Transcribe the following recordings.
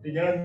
Jangan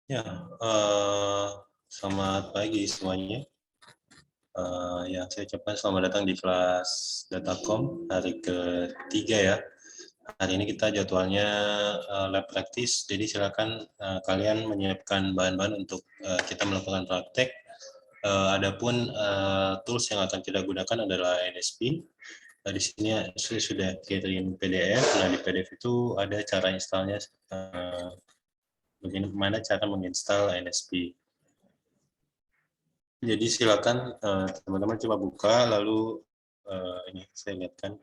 Ya, selamat pagi semuanya. Ya, saya ucapkan selamat datang di kelas Datacom hari ketiga ya. Hari ini kita jadwalnya lab praktis, jadi silakan kalian menyiapkan bahan-bahan untuk kita melakukan praktek. Adapun tools yang akan kita gunakan adalah NSP. Di sini saya sudah kirim PDF. Nah, di PDF itu ada cara installnya, bagaimana cara menginstal NSP. Jadi silakan teman-teman coba buka, lalu ini saya lihatkan.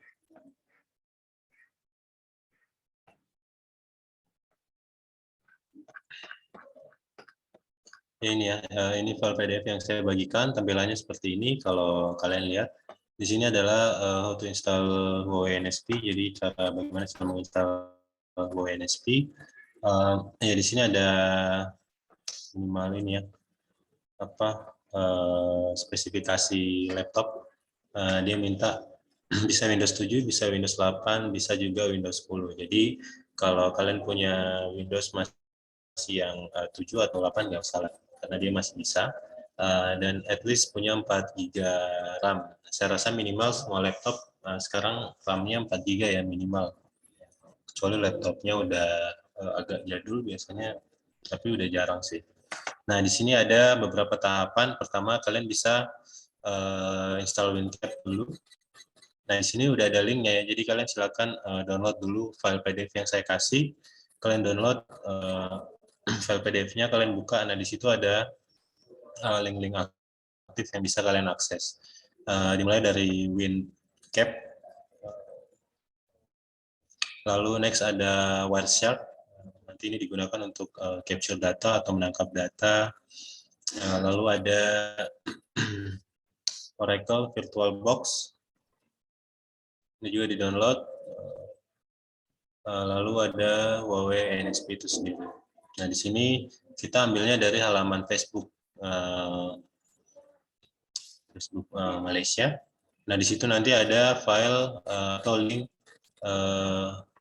Ini ya, ini file PDF yang saya bagikan, tampilannya seperti ini. Kalau kalian lihat, di sini adalah how to install Huawei NSP. Jadi bagaimana cara menginstal Huawei NSP. Ya di sini ada minimal ini ya, apa spesifikasi laptop. Dia minta bisa Windows 7, bisa Windows 8, bisa juga Windows 10. Jadi kalau kalian punya Windows masih yang 7 atau 8 nggak usah lah, karena dia masih bisa. Dan at least punya 4 GB RAM. Saya rasa minimal semua laptop sekarang RAM-nya 4 GB ya minimal. Kecuali laptopnya udah agak jadul biasanya, tapi udah jarang sih. Nah, di sini ada beberapa tahapan. Pertama, kalian bisa install WinCap dulu. Nah, di sini udah ada linknya ya. Jadi kalian silakan download dulu file PDF yang saya kasih. Kalian download file PDF-nya, kalian buka. Nah, di situ ada link-link aktif yang bisa kalian akses. Dimulai dari WinCap. Lalu next ada Wireshark. Nanti ini digunakan untuk capture data atau menangkap data. Lalu ada Oracle VirtualBox. Ini juga di-download. Lalu ada Huawei NSP itu sendiri. Nah, di sini kita ambilnya dari halaman Facebook Malaysia. Nah, di situ nanti ada file atau link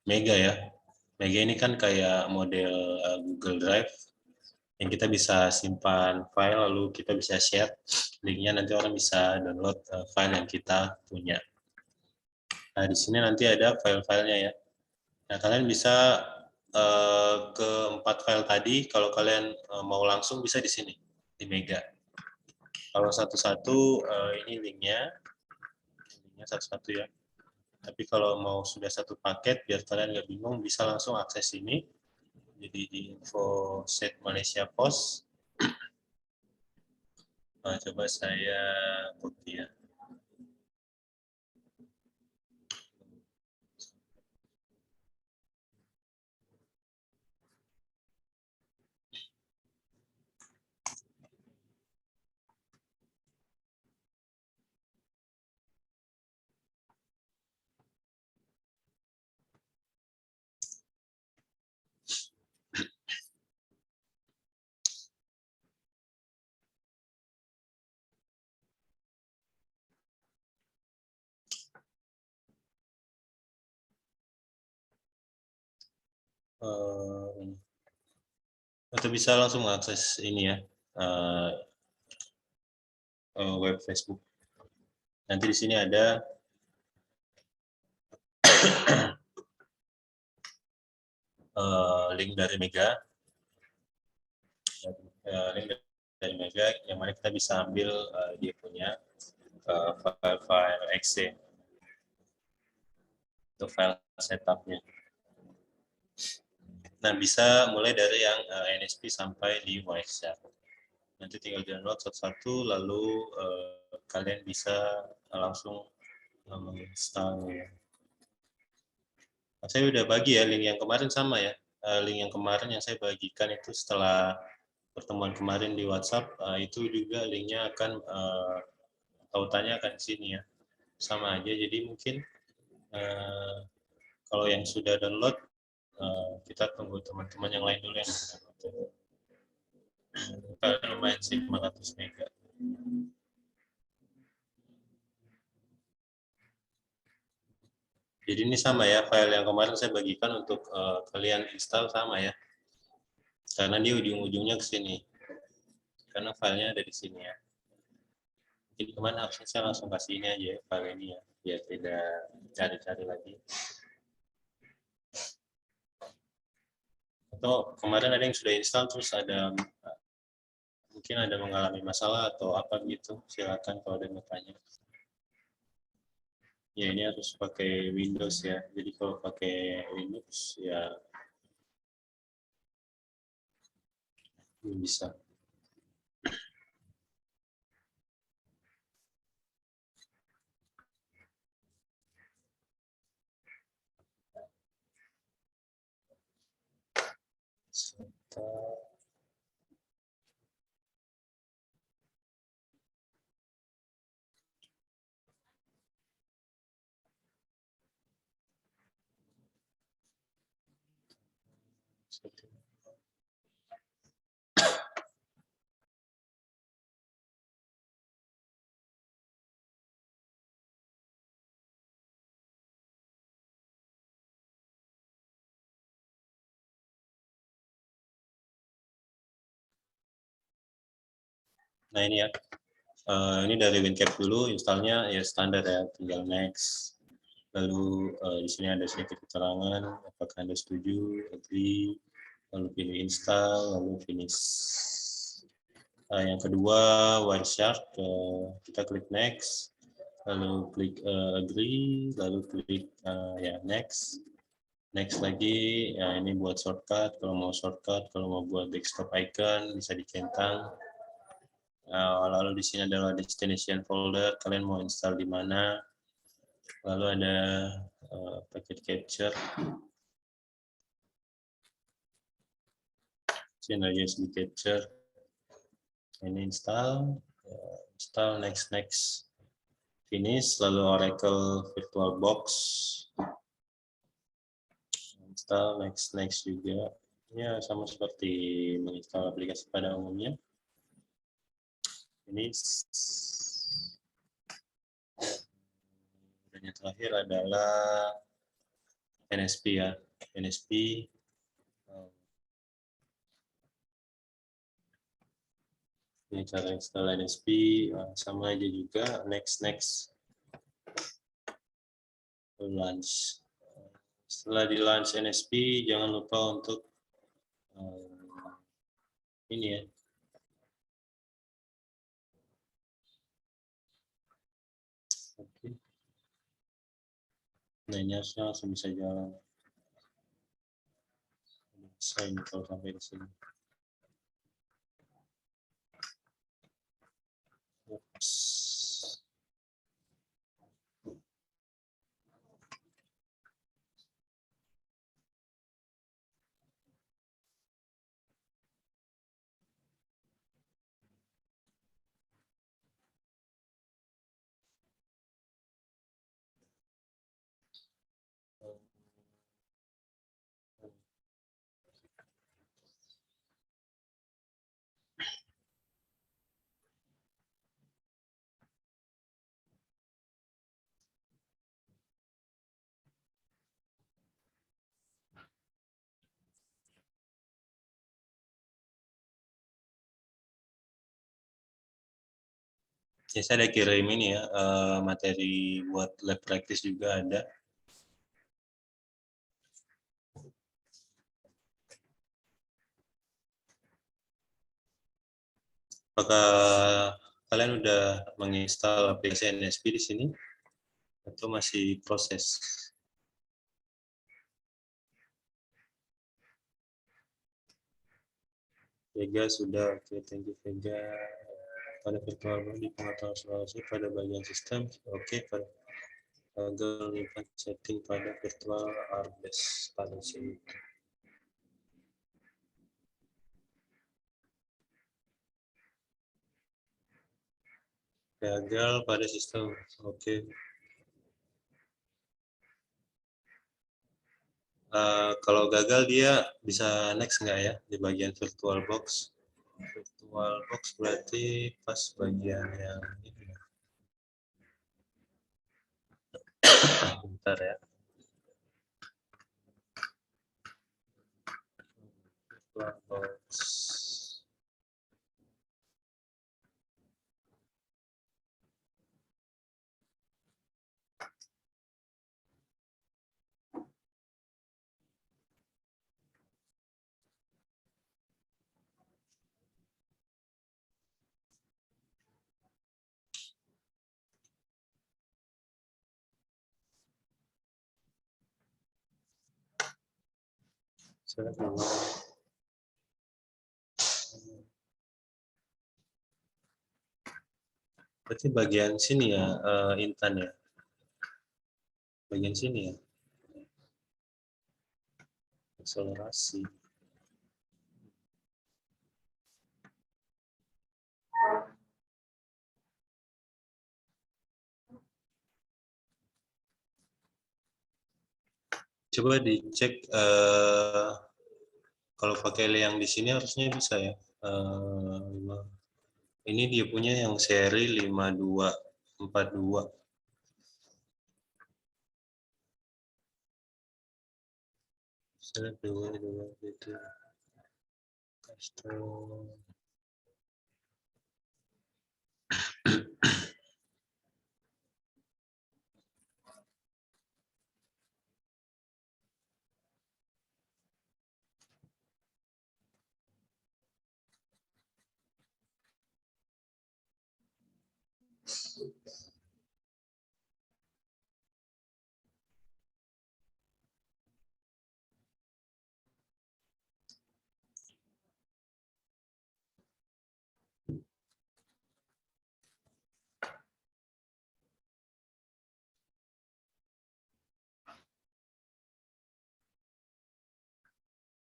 Mega ya. Mega ini kan kayak model Google Drive yang kita bisa simpan file lalu kita bisa share. Linknya nanti orang bisa download file yang kita punya. Nah, di sini nanti ada file-filenya ya. Nah, kalian bisa ke 4 file tadi, kalau kalian mau langsung bisa di sini, di Mega. Kalau satu-satu, ini linknya satu-satu ya. Tapi kalau mau sudah satu paket, biar kalian nggak bingung, bisa langsung akses ini. Jadi di info set Malaysia Post. Nah, coba saya copy ya. Atau bisa langsung akses ini ya, web Facebook. Nanti di sini ada link dari Mega, link dari Mega yang mana kita bisa ambil dia punya file exe untuk file setupnya. Nah, bisa mulai dari yang NSP sampai di Wireshark. Nanti tinggal download satu-satu, lalu kalian bisa langsung menginstal. Nah, saya udah bagi ya, link yang kemarin sama ya. Link yang kemarin yang saya bagikan itu setelah pertemuan kemarin di WhatsApp, itu juga linknya akan tautannya akan di sini ya. Sama aja, jadi mungkin kalau yang sudah download, kita tunggu teman-teman yang lain dulu yang download. Lumayan sih 500 mega. Jadi ini sama ya, file yang kemarin saya bagikan untuk kalian install sama ya. karena dia ujung-ujungnya ke sini. Karena filenya ada di sini ya. Jadi kemarin harusnya saya langsung kasih ini aja ya, file ini ya, biar tidak cari-cari lagi. Atau kemarin ada yang sudah install terus ada mungkin ada mengalami masalah atau apa gitu, silakan kalau ada yang bertanya. Ya ini harus pakai Windows ya, jadi kalau pakai Linux ya bisa. Nah ini ya, ini dari WinCap dulu, installnya ya standar ya, tinggal next. Lalu di sini ada sedikit keterangan, apakah Anda setuju, agree, lalu pilih install, lalu finish. Yang kedua, Wireshark, kita klik next, lalu klik agree, lalu klik ya next. Next lagi, ya ini buat shortcut, kalau mau shortcut, kalau mau buat desktop icon, bisa dicentang. Lalu di sini adalah destination folder, kalian mau install di mana. Lalu ada packet capture. Sini ada USB capture. Ini install, next, finish, lalu Oracle VirtualBox. Install, next juga. Ya sama seperti menginstal aplikasi pada umumnya. Ini dan yang terakhir adalah NSP ya, NSP. Ini cara install NSP, sama aja juga, next, launch. Setelah di launch NSP, jangan lupa untuk ini ya. Oke. Nah ini harusnya langsung bisa jalan. Bisa ini kalau sampai di sini. Oops. Ya, saya ada kirim ini ya, materi buat lab practice juga ada. Apakah kalian udah menginstal aplikasi NSP di sini atau masih proses? Vega sudah, oke, thank you Vega. Pada virtual di pengetahuan solusi pada bagian sistem, oke, pada lipat setting pada virtual arbes pada sini. Gagal pada sistem, oke. Kalau gagal dia bisa next nggak ya di bagian virtual box? Virtual box berarti pas bagian yang ini. Bentar ya. Virtual box. Berarti bagian sini ya, Intan ya. Bagian sini ya. Akselerasi. Coba dicek kalau pakai yang di sini harusnya bisa ya. Ini dia punya yang seri 5242. Dua gitu. Custom.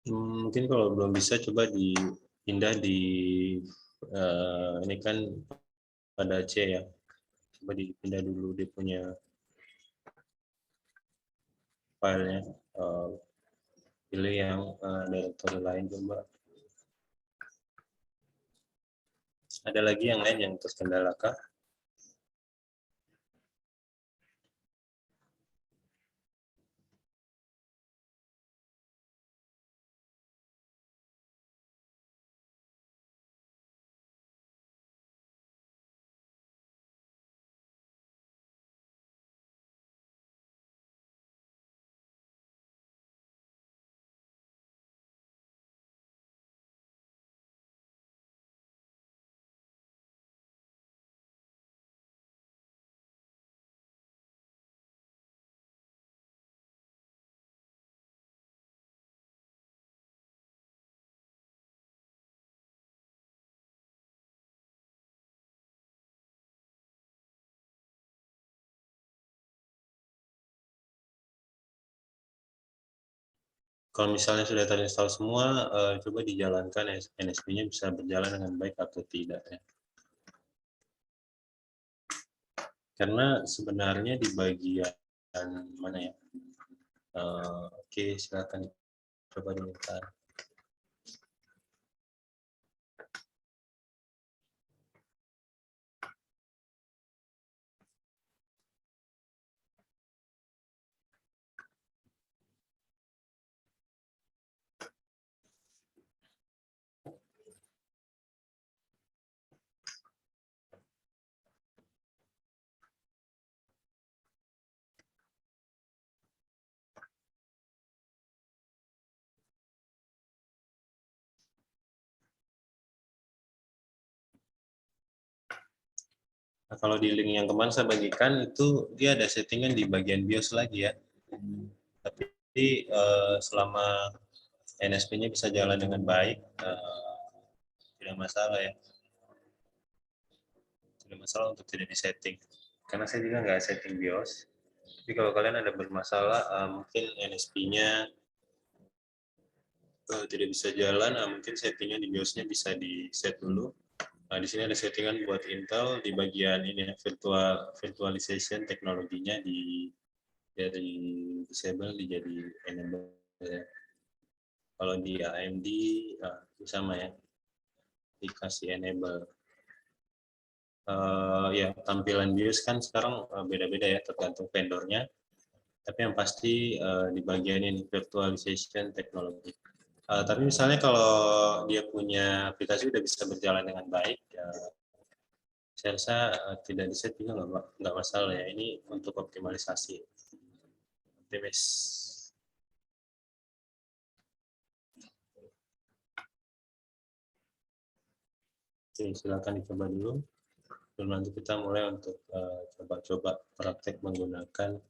Mungkin kalau belum bisa coba dipindah di ini kan pada C ya. Coba dipindah dulu dia punya filenya. Pilih yang directory lain coba. Ada lagi yang lain yang terkendala kah? Kalau misalnya sudah terinstall semua, coba dijalankan NSP-nya bisa berjalan dengan baik atau tidak ya. Karena sebenarnya di bagian mana ya? Oke, silakan coba dulu. Nah, kalau di link yang kemarin saya bagikan itu dia ada settingan di bagian BIOS lagi ya. Tapi selama NSP-nya bisa jalan dengan baik, tidak masalah ya. Tidak masalah untuk tidak disetting. Karena saya juga nggak setting BIOS. Tapi kalau kalian ada bermasalah, mungkin NSP-nya tidak bisa jalan, mungkin settingnya di BIOS-nya bisa di set dulu. Nah, di sini ada settingan buat Intel di bagian ini ya, virtualization teknologinya dari disable jadi enable ya. Kalau di AMD sama ya, dikasih enable. Ya tampilan BIOS kan sekarang beda-beda ya tergantung vendornya. Tapi yang pasti di bagian ini virtualization teknologi. Tapi misalnya kalau dia punya aplikasi udah bisa berjalan dengan baik, ya, saya rasa tidak di-set juga nggak masalah ya. Ini untuk optimalisasi. Optimis. Oke, silakan dicoba dulu. Dan nanti kita mulai untuk coba-coba praktek menggunakan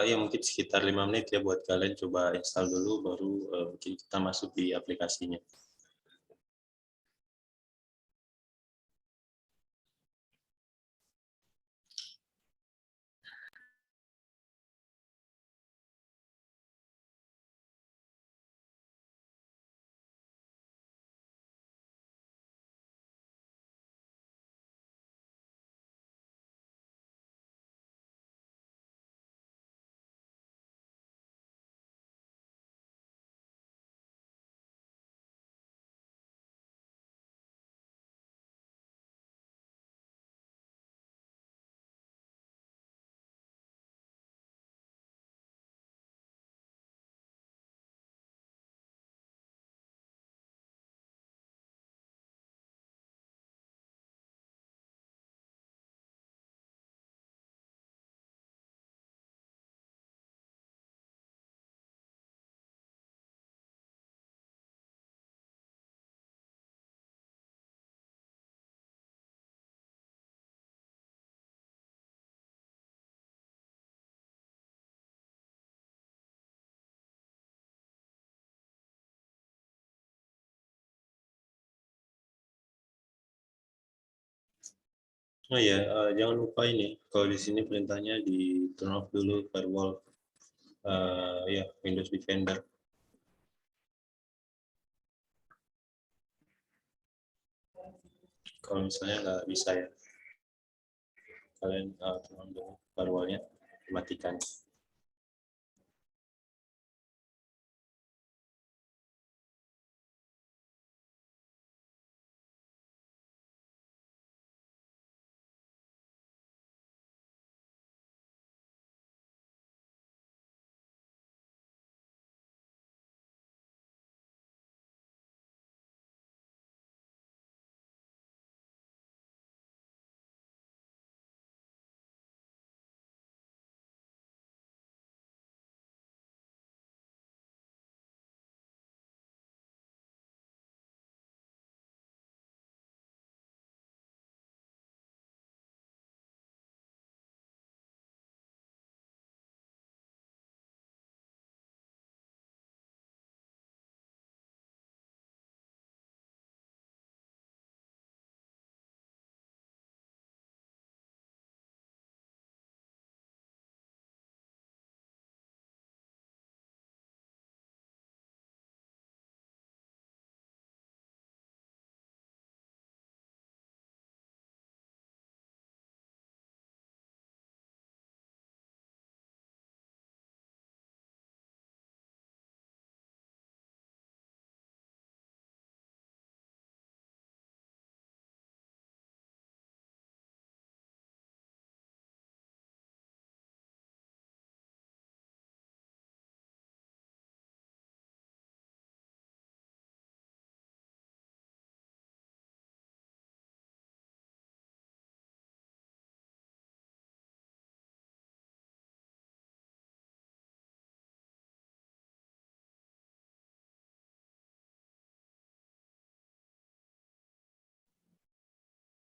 Ya mungkin sekitar 5 menit ya buat kalian coba install dulu, baru mungkin kita masuk di aplikasinya. Oh ya, jangan lupa ini, kalau di sini perintahnya di turn off dulu firewall, ya Windows Defender. Kalau misalnya nggak bisa ya, kalian turn on dulu firewallnya, matikan.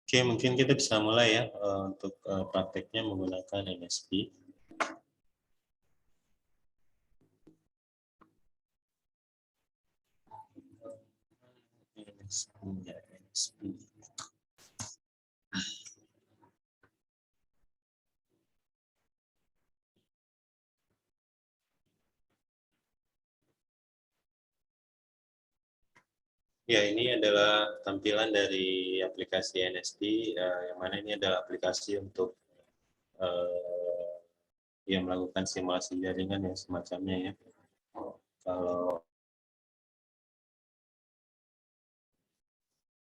Oke, mungkin kita bisa mulai ya untuk prakteknya menggunakan NSP. NSP. Ya, ini adalah tampilan dari aplikasi NSP, yang mana ini adalah aplikasi untuk yang melakukan simulasi jaringan ya semacamnya ya. Kalau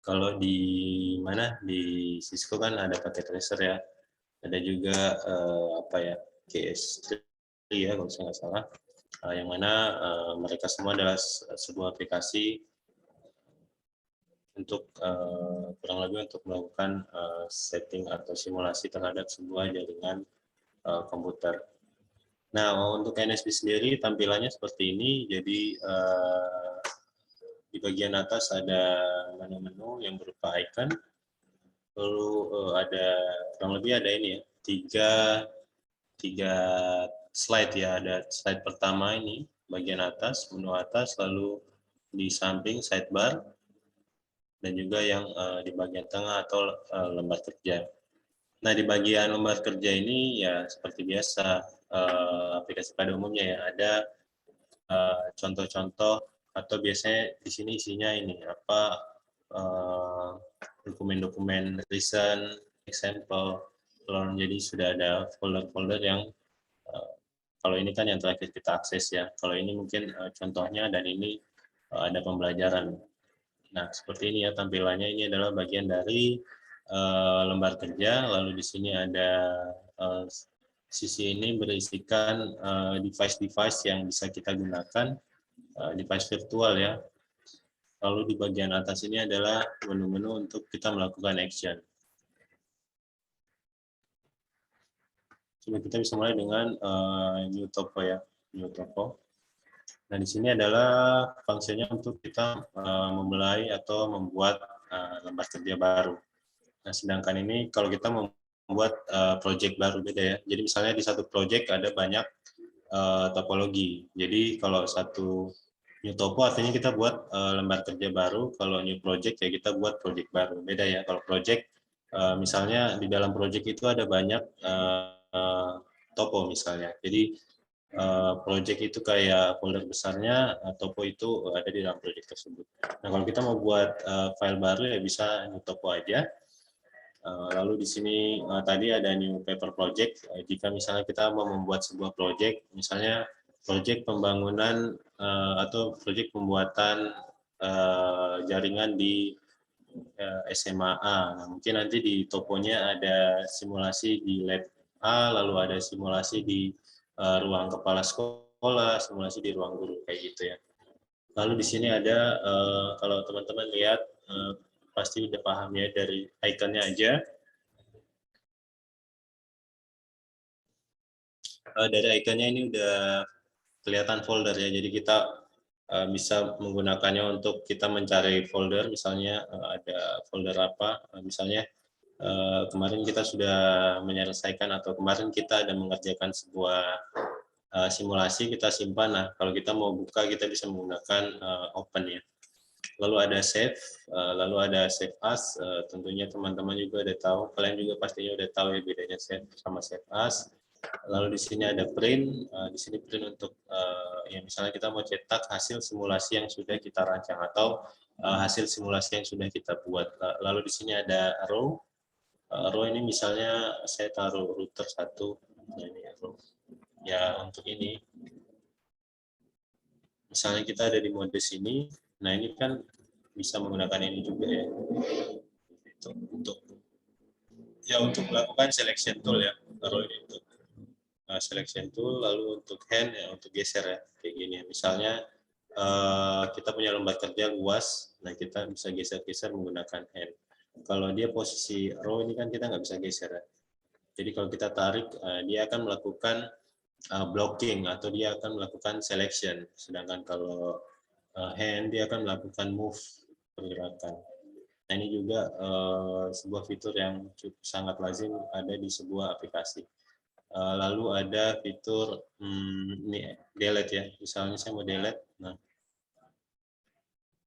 kalau di mana di Cisco kan ada packet tracer ya, ada juga apa ya KS3 ya kalau saya nggak salah, yang mana mereka semua adalah sebuah aplikasi untuk kurang lebih untuk melakukan setting atau simulasi terhadap sebuah jaringan komputer. Nah, untuk NSP sendiri tampilannya seperti ini. Jadi di bagian atas ada menu-menu yang berupa icon, lalu ada kurang lebih ada ini ya, tiga slide ya. Ada slide pertama ini bagian atas, menu atas, lalu di samping sidebar, dan juga yang di bagian tengah atau lembar kerja. Nah, di bagian lembar kerja ini ya seperti biasa aplikasi pada umumnya ya, ada contoh-contoh atau biasanya di sini isinya ini apa dokumen-dokumen recent, example, lalu jadi sudah ada folder-folder yang kalau ini kan yang terakhir kita akses ya, kalau ini mungkin contohnya dan ini ada pembelajaran. Nah, seperti ini ya tampilannya. Ini adalah bagian dari lembar kerja. Lalu di sini ada sisi ini berisikan device-device yang bisa kita gunakan, device virtual ya. Lalu di bagian atas ini adalah menu-menu untuk kita melakukan action. Coba kita bisa mulai dengan new topo ya, new topo. Nah, di sini adalah fungsinya untuk kita memulai atau membuat lembar kerja baru. Nah, sedangkan ini kalau kita membuat project baru beda ya. Jadi misalnya di satu project ada banyak topologi. Jadi kalau satu new topo artinya kita buat lembar kerja baru, kalau new project ya kita buat project baru. Beda ya. Kalau project misalnya di dalam project itu ada banyak topo misalnya. Jadi project itu kayak folder besarnya, topo itu ada di dalam project tersebut. Nah, kalau kita mau buat file baru ya bisa new topo aja. Lalu di sini tadi ada new paper project. Jika misalnya kita mau membuat sebuah project, misalnya project pembangunan atau project pembuatan jaringan di SMA. Nah, mungkin nanti di toponya ada simulasi di lab A, lalu ada simulasi di ruang kepala sekolah, simulasi di ruang guru kayak gitu ya. Lalu di sini ada kalau teman-teman lihat pasti udah paham ya dari ikonnya aja. Dari ikonnya ini udah kelihatan folder ya. Jadi kita bisa menggunakannya untuk kita mencari folder, misalnya ada folder apa, misalnya kemarin kita sudah menyelesaikan atau kemarin kita ada mengerjakan sebuah simulasi, kita simpan. Nah, kalau kita mau buka kita bisa menggunakan open ya. Lalu ada save, lalu ada save as, tentunya teman-teman juga udah tahu, kalian juga pastinya udah tahu ya bedanya save sama save as. Lalu di sini ada print, di sini print untuk ya misalnya kita mau cetak hasil simulasi yang sudah kita rancang atau hasil simulasi yang sudah kita buat. Lalu di sini ada row, row ini misalnya saya taruh router 1, nah ini row. Ya untuk ini, misalnya kita ada di mode sini, nah ini kan bisa menggunakan ini juga ya, untuk melakukan selection tool ya, row ini untuk selection tool, lalu untuk hand ya untuk geser ya kayak gini. Misalnya kita punya lembar kerja luas, nah kita bisa geser-geser menggunakan hand. Kalau dia posisi row ini kan kita nggak bisa geser ya. Jadi kalau kita tarik, dia akan melakukan blocking atau dia akan melakukan selection. Sedangkan kalau hand dia akan melakukan move, pergerakan. Nah, ini juga sebuah fitur yang sangat lazim ada di sebuah aplikasi. Lalu ada fitur ini delete ya. Misalnya saya mau delete, nah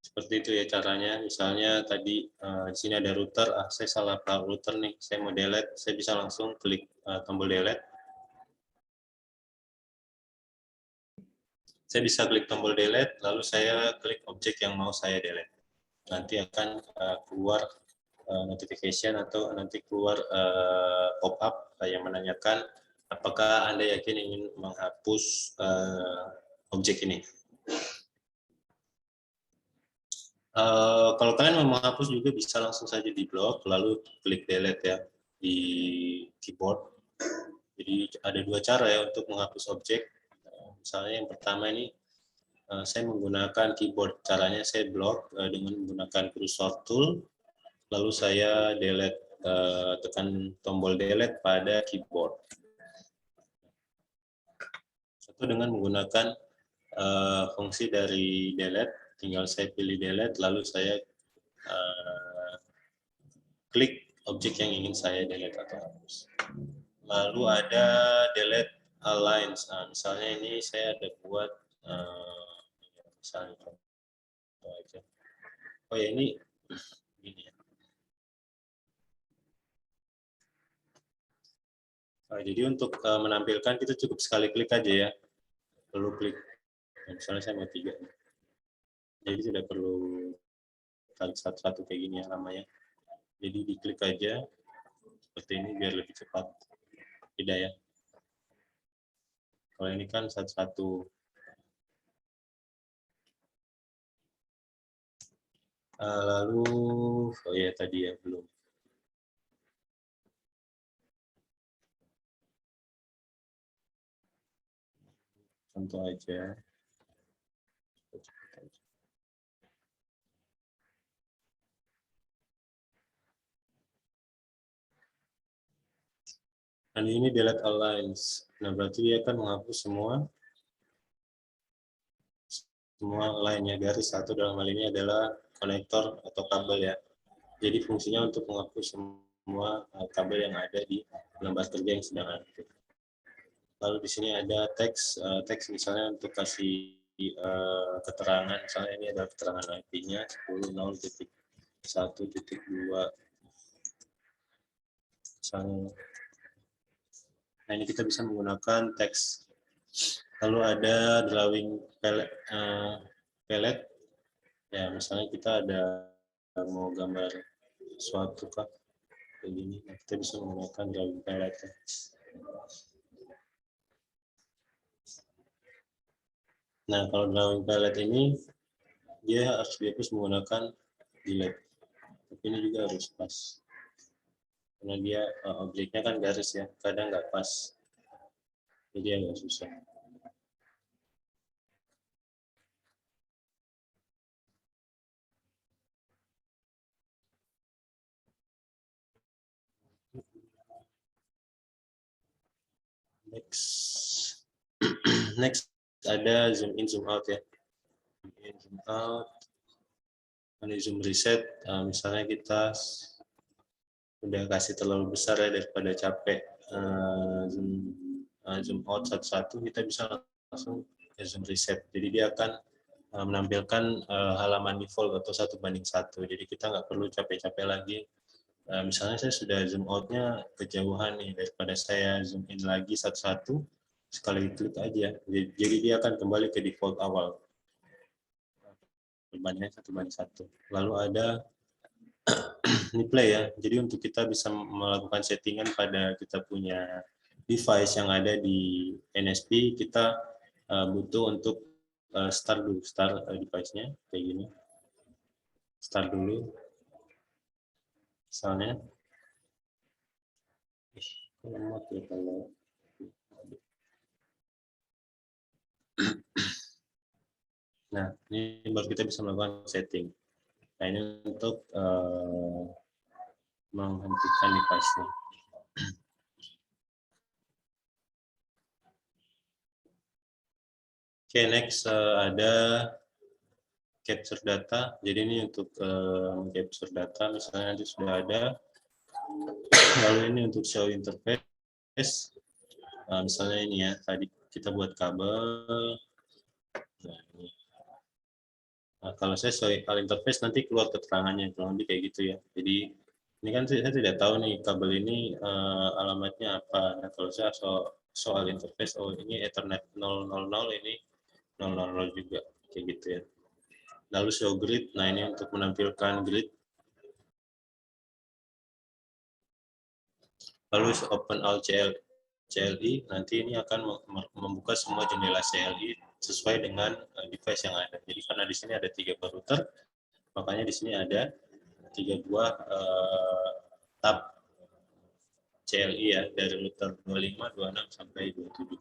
seperti itu ya caranya. Misalnya tadi di sini ada router, saya salah taruh router nih, saya mau delete, saya bisa langsung klik tombol delete. Saya bisa klik tombol delete, lalu saya klik objek yang mau saya delete. Nanti akan keluar notification atau nanti keluar pop-up yang menanyakan apakah Anda yakin ingin menghapus objek ini. Kalau kalian mau menghapus juga bisa langsung saja di blok, lalu klik delete ya di keyboard. Jadi ada dua cara ya untuk menghapus objek. Misalnya yang pertama ini saya menggunakan keyboard. Caranya saya blok dengan menggunakan cursor tool, lalu saya delete, tekan tombol delete pada keyboard. Atau dengan menggunakan fungsi dari delete, tinggal saya pilih delete, lalu saya klik objek yang ingin saya delete atau hapus. Lalu ada delete aligns. Nah, misalnya ini saya ada buat misalnya contoh aja. Oh ya, ini gini ya. Nah, jadi untuk menampilkan kita cukup sekali klik aja ya. Perlu klik. Nah, misalnya saya mau 3. Jadi tidak perlu klik satu-satu kayak gini ya namanya. Jadi diklik aja seperti ini biar lebih cepat. Tidak ya. Kalau ini kan satu-satu. Lalu, oh ya tadi ya belum. Contoh aja. Dan ini delete aligns. Nah, berarti dia akan menghapus semua lainnya garis. Satu dalam hal ini adalah konektor atau kabel ya. Jadi fungsinya untuk menghapus semua kabel yang ada di lembar kerja yang sedang aktif. Lalu di sini ada teks, teks misalnya untuk kasih keterangan, misalnya ini ada keterangan IP-nya 10.0.1.2 misalnya. Nah, ini kita bisa menggunakan teks. Lalu ada drawing palette. Ya, misalnya kita ada mau gambar suatu kah kayak gini, nah, kita bisa menggunakan drawing palette. Nah, kalau drawing palette ini dia harus dihapus menggunakan delete. Tapi ini juga harus pas. Karena dia objeknya kan garis ya, kadang nggak pas. Jadi agak susah. Next. Next ada zoom in zoom out ya. Zoom in zoom out. Ini zoom reset. Misalnya kita udah kasih terlalu besar ya daripada capek zoom out satu-satu, kita bisa langsung zoom reset. Jadi dia akan menampilkan halaman default atau 1:1. Jadi kita nggak perlu capek-capek lagi. Misalnya saya sudah zoom out-nya kejauhan nih, daripada saya zoom in lagi satu-satu, sekali klik aja. Jadi dia akan kembali ke default awal. Perbandingan 1:1. Lalu ada ini play ya. Jadi untuk kita bisa melakukan settingan pada kita punya device yang ada di NSP, kita butuh untuk start dulu, start device-nya kayak gini. Start dulu. Misalnya lemot ya kalau nah, ini baru kita bisa melakukan setting. Nah, ini untuk menghentikan device-nya. Oke, next ada capture data. Jadi ini untuk capture data, misalnya nanti sudah ada. Lalu ini untuk show interface. Misalnya ini ya, tadi kita buat kabel. Nah, ini. Nah, kalau saya show interface nanti keluar keterangannya, kurang lebih kayak gitu ya. Jadi ini kan saya tidak tahu nih kabel ini alamatnya apa. Nah, kalau saya soal interface, oh ini Ethernet 000, ini 000 juga, kayak gitu ya. Lalu show grid, nah ini untuk menampilkan grid. Lalu open all CLI, nanti ini akan membuka semua jendela CLI sesuai dengan device yang ada. Jadi karena di sini ada 3 router, makanya di sini ada 3 buah tab CLI ya, dari router 25, 26 sampai 27.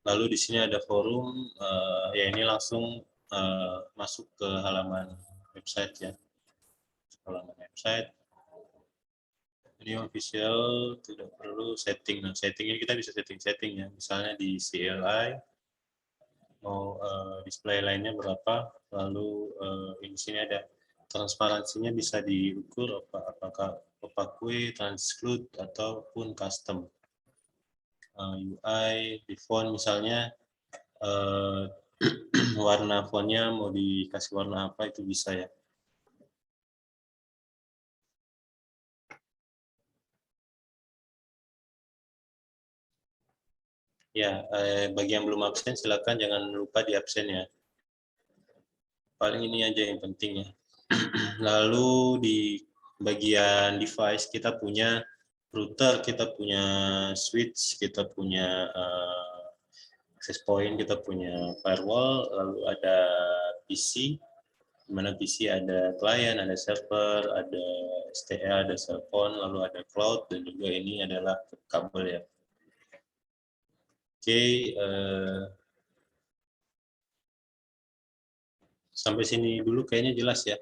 Lalu di sini ada forum, ya ini langsung masuk ke halaman website ya. Halaman website. Ini official, tidak perlu setting. Nah, setting ini kita bisa setting ya. Misalnya di CLI, mau display lainnya berapa, lalu di sini ada transparansinya bisa diukur apakah Opacue, transclude, ataupun custom. UI, di font misalnya warna fontnya mau dikasih warna apa itu bisa ya. Ya, bagi yang belum absen silakan jangan lupa di absen ya. Paling ini aja yang penting ya. Lalu di bagian device kita punya router, kita punya switch, kita punya access point, kita punya firewall, lalu ada PC, di mana PC ada client, ada server, ada STA, ada cellphone, lalu ada cloud, dan juga ini adalah kabel ya. Oke, sampai sini dulu kayaknya jelas ya.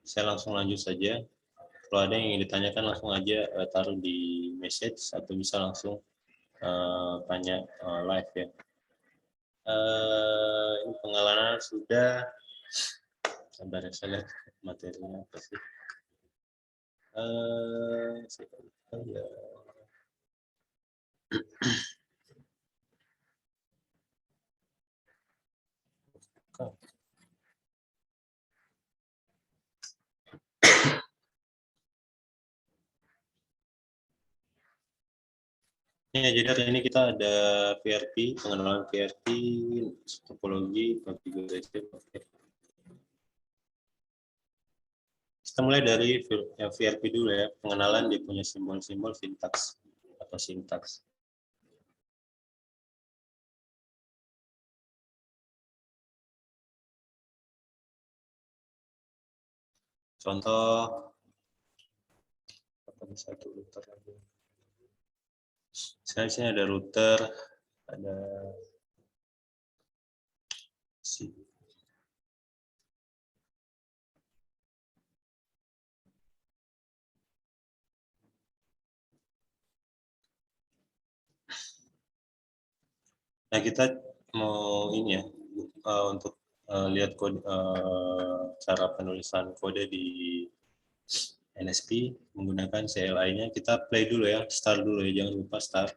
Saya langsung lanjut saja. Kalau ada yang ingin ditanyakan langsung aja taruh di message atau bisa langsung tanya live ya. Ini pengalaman sudah. Sabar ya, saya lihat materinya apa sih. Ya. Ya, jadi hari ini kita ada VRP, pengenalan VRP, topologi, konfigurasi. Kita mulai dari VRP dulu ya, pengenalan dia punya simbol-simbol sintaks atau sintaks. Contoh, apa satu router lagi. Sekarang sini ada router, ada Nah, kita mau ini ya, untuk lihat kode, cara penulisan kode di NSP menggunakan CLI-nya. Kita play dulu ya, start dulu ya, jangan lupa start.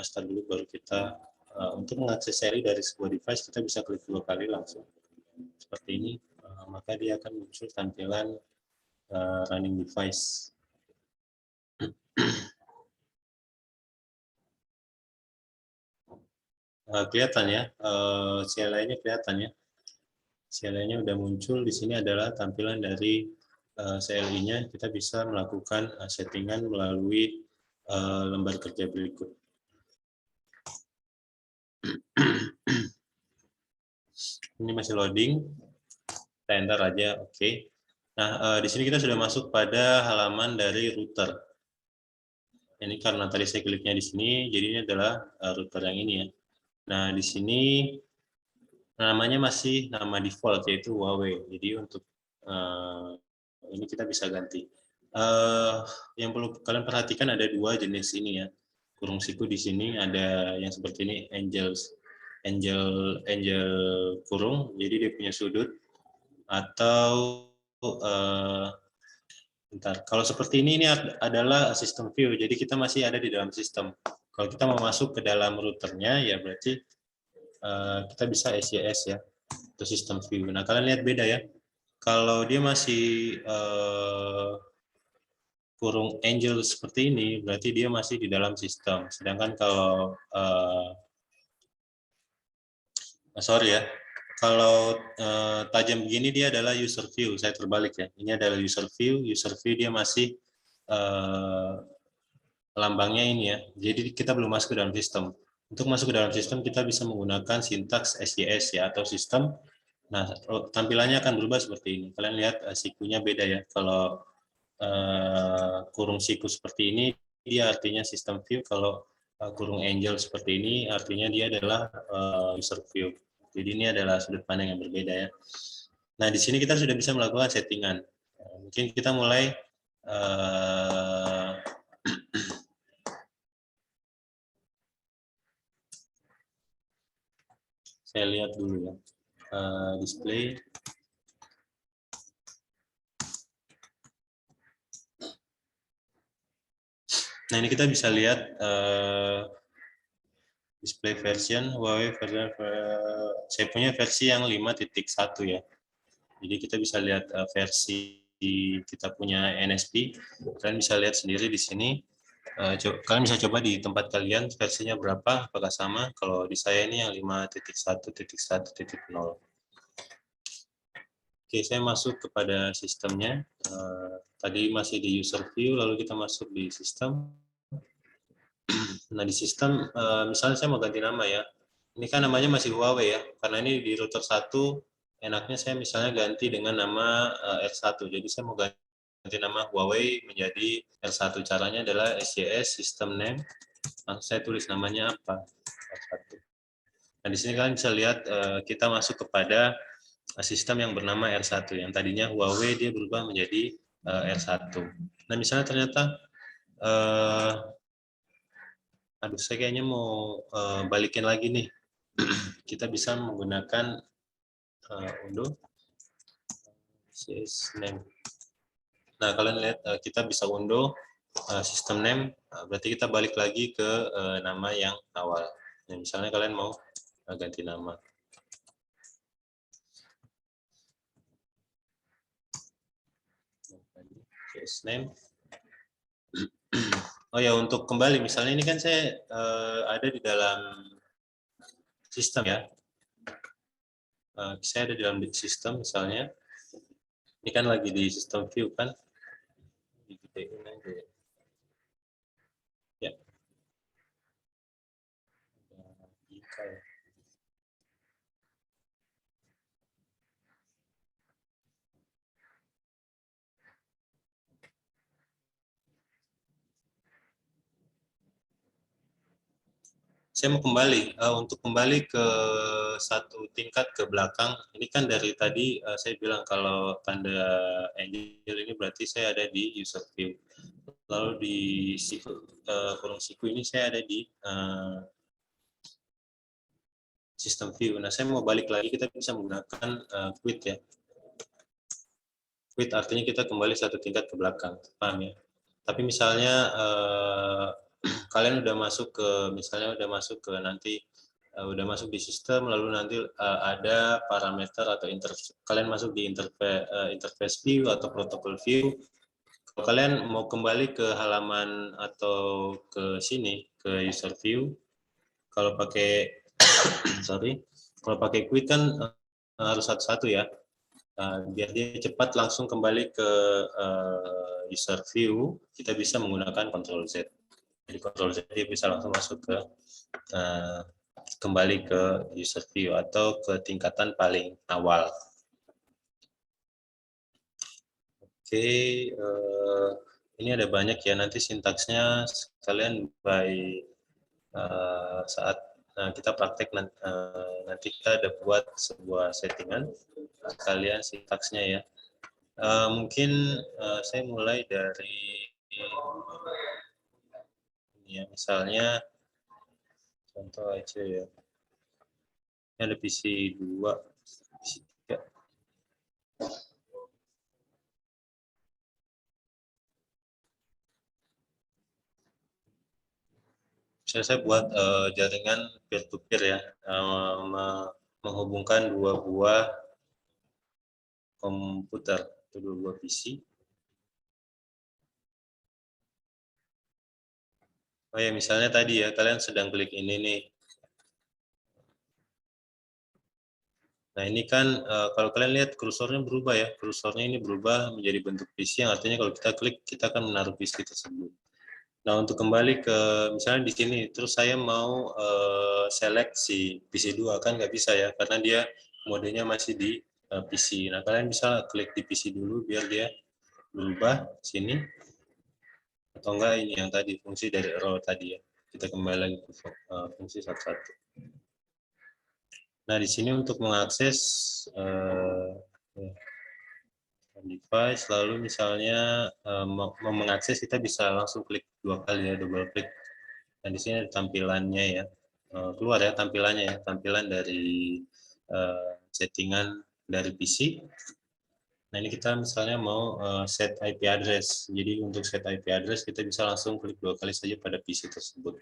Start dulu baru kita, untuk mengakses seri dari sebuah device, kita bisa klik 2 kali langsung. Seperti ini, maka dia akan muncul tampilan running device. Kelihatan ya, CLI-nya kelihatan ya. CLI-nya udah muncul, di sini adalah tampilan dari CLI-nya. Kita bisa melakukan settingan melalui lembar kerja berikut. Ini masih loading, kita enter aja, oke. Nah, di sini kita sudah masuk pada halaman dari router. Ini karena tadi saya kliknya di sini, jadi ini adalah router yang ini ya. Nah, di sini namanya masih nama default yaitu Huawei. Jadi untuk ini kita bisa ganti. Yang perlu kalian perhatikan ada 2 jenis ini ya. Kurung siku di sini ada yang seperti ini, angel kurung, jadi dia punya sudut. Atau bentar, kalau seperti ini adalah sistem view, jadi kita masih ada di dalam sistem. Kalau kita mau masuk ke dalam routernya ya berarti kita bisa SYS ya, itu sistem view. Nah, kalian lihat beda ya. Kalau dia masih kurung angel seperti ini, berarti dia masih di dalam sistem. Sedangkan kalau sorry ya, kalau tajam begini dia adalah user view. Saya terbalik ya. Ini adalah user view. User view dia masih lambangnya ini ya. Jadi kita belum masuk ke dalam sistem. Untuk masuk ke dalam sistem kita bisa menggunakan sintaks SYS ya, atau sistem. Nah, tampilannya akan berubah seperti ini. Kalian lihat sikunya beda ya. Kalau kurung siku seperti ini, dia artinya sistem view. Kalau kurung angel seperti ini, artinya dia adalah user view. Jadi ini adalah sudut pandang yang berbeda ya. Nah, di sini kita sudah bisa melakukan settingan. Mungkin kita mulai saya lihat dulu ya. Display. Nah, ini kita bisa lihat display version Huawei version saya punya versi yang 5.1 ya. Jadi kita bisa lihat versi kita punya NSP. Kalian bisa lihat sendiri di sini. Kalian bisa coba di tempat kalian versinya berapa, apakah sama. Kalau di saya ini yang 5.1.1.0. Oke, saya masuk kepada sistemnya. Tadi masih di user view, lalu kita masuk di sistem. Nah, di sistem, misalnya saya mau ganti nama ya. Ini kan namanya masih Huawei ya, karena ini di router 1, enaknya saya misalnya ganti dengan nama R1. Jadi saya mau ganti nama Huawei menjadi R1. Caranya adalah SYS system name. Langsung saya tulis namanya apa? R1. Nah, di sini kalian bisa lihat kita masuk kepada sistem yang bernama R1. Yang tadinya Huawei, dia berubah menjadi R1. Nah, misalnya ternyata aduh, saya kayaknya mau balikin lagi nih. Kita bisa menggunakan undo name. Nah, kalian lihat kita bisa undo sistem name, berarti kita balik lagi ke nama yang awal. Nah, misalnya kalian mau ganti nama. Name. Oh ya, untuk kembali, misalnya ini kan saya ada di dalam sistem ya. Saya ada di dalam sistem misalnya. Ini kan lagi di sistem view kan. Digedein aja ya. Ya. Saya mau kembali untuk kembali ke satu tingkat ke belakang. Ini kan dari tadi saya bilang kalau tanda Angel ini berarti saya ada di user view. Lalu di kurung siku ini saya ada di system view. Nah, saya mau balik lagi, kita bisa menggunakan quit ya. Quit artinya kita kembali satu tingkat ke belakang, paham ya? Tapi misalnya kalian udah masuk ke, misalnya udah masuk ke nanti udah masuk di sistem, lalu nanti ada parameter atau kalian masuk di interface view atau protocol view. Kalau kalian mau kembali ke halaman atau ke sini ke user view, kalau pakai kalau pakai quit kan harus satu-satu ya, biar dia cepat langsung kembali ke user view. Kita bisa menggunakan Ctrl Z. Jadi Ctrl Z dia bisa langsung masuk ke kembali ke user view atau ke tingkatan paling awal. Oke, ini ada banyak ya, nanti sintaksnya kalian by saat kita praktek nanti kita ada buat sebuah settingan kalian sintaksnya ya. Mungkin saya mulai dari ini ya, misalnya contoh aja ya. Ini ada PC 2, PC 3. Saya buat jaringan peer-to-peer ya, menghubungkan dua buah komputer, dua buah PC. Oh ya, misalnya tadi ya, kalian sedang klik ini nih. Nah, ini kan kalau kalian lihat kursornya berubah ya, kursornya ini berubah menjadi bentuk PC, yang artinya kalau kita klik, kita akan menaruh PC tersebut. Nah, untuk kembali ke misalnya di sini, terus saya mau select si PC2, kan nggak bisa ya, karena dia modenya masih di PC. Nah, kalian bisa klik di PC dulu biar dia berubah sini, atau enggak ini yang tadi, fungsi dari row tadi ya. Kita kembali lagi ke fungsi satu-satu. Nah, di sini untuk mengakses device, lalu misalnya mau mengakses, kita bisa langsung klik dua kali ya, double klik. Dan di sini ada tampilannya ya, keluar ya tampilannya ya, tampilan dari settingan dari PC. Nah, ini kita misalnya mau set IP address. Jadi untuk set IP address kita bisa langsung klik 2 kali saja pada PC tersebut.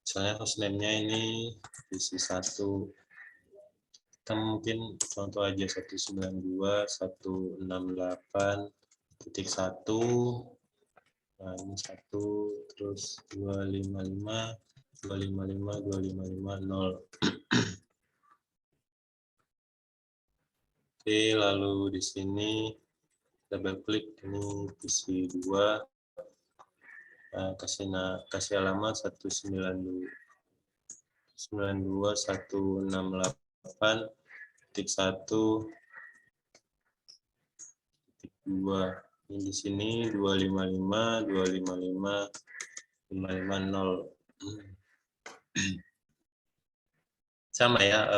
Misalnya hostname-nya ini PC 1. Kita mungkin contoh aja 192.168.1. Nah, ini 1, terus 255, 255, 2550. Oke, lalu di sini double klik ini PC 2, kasih alamat 192.168.1.2. Ini di sini 255, 255, 550. Sama ya,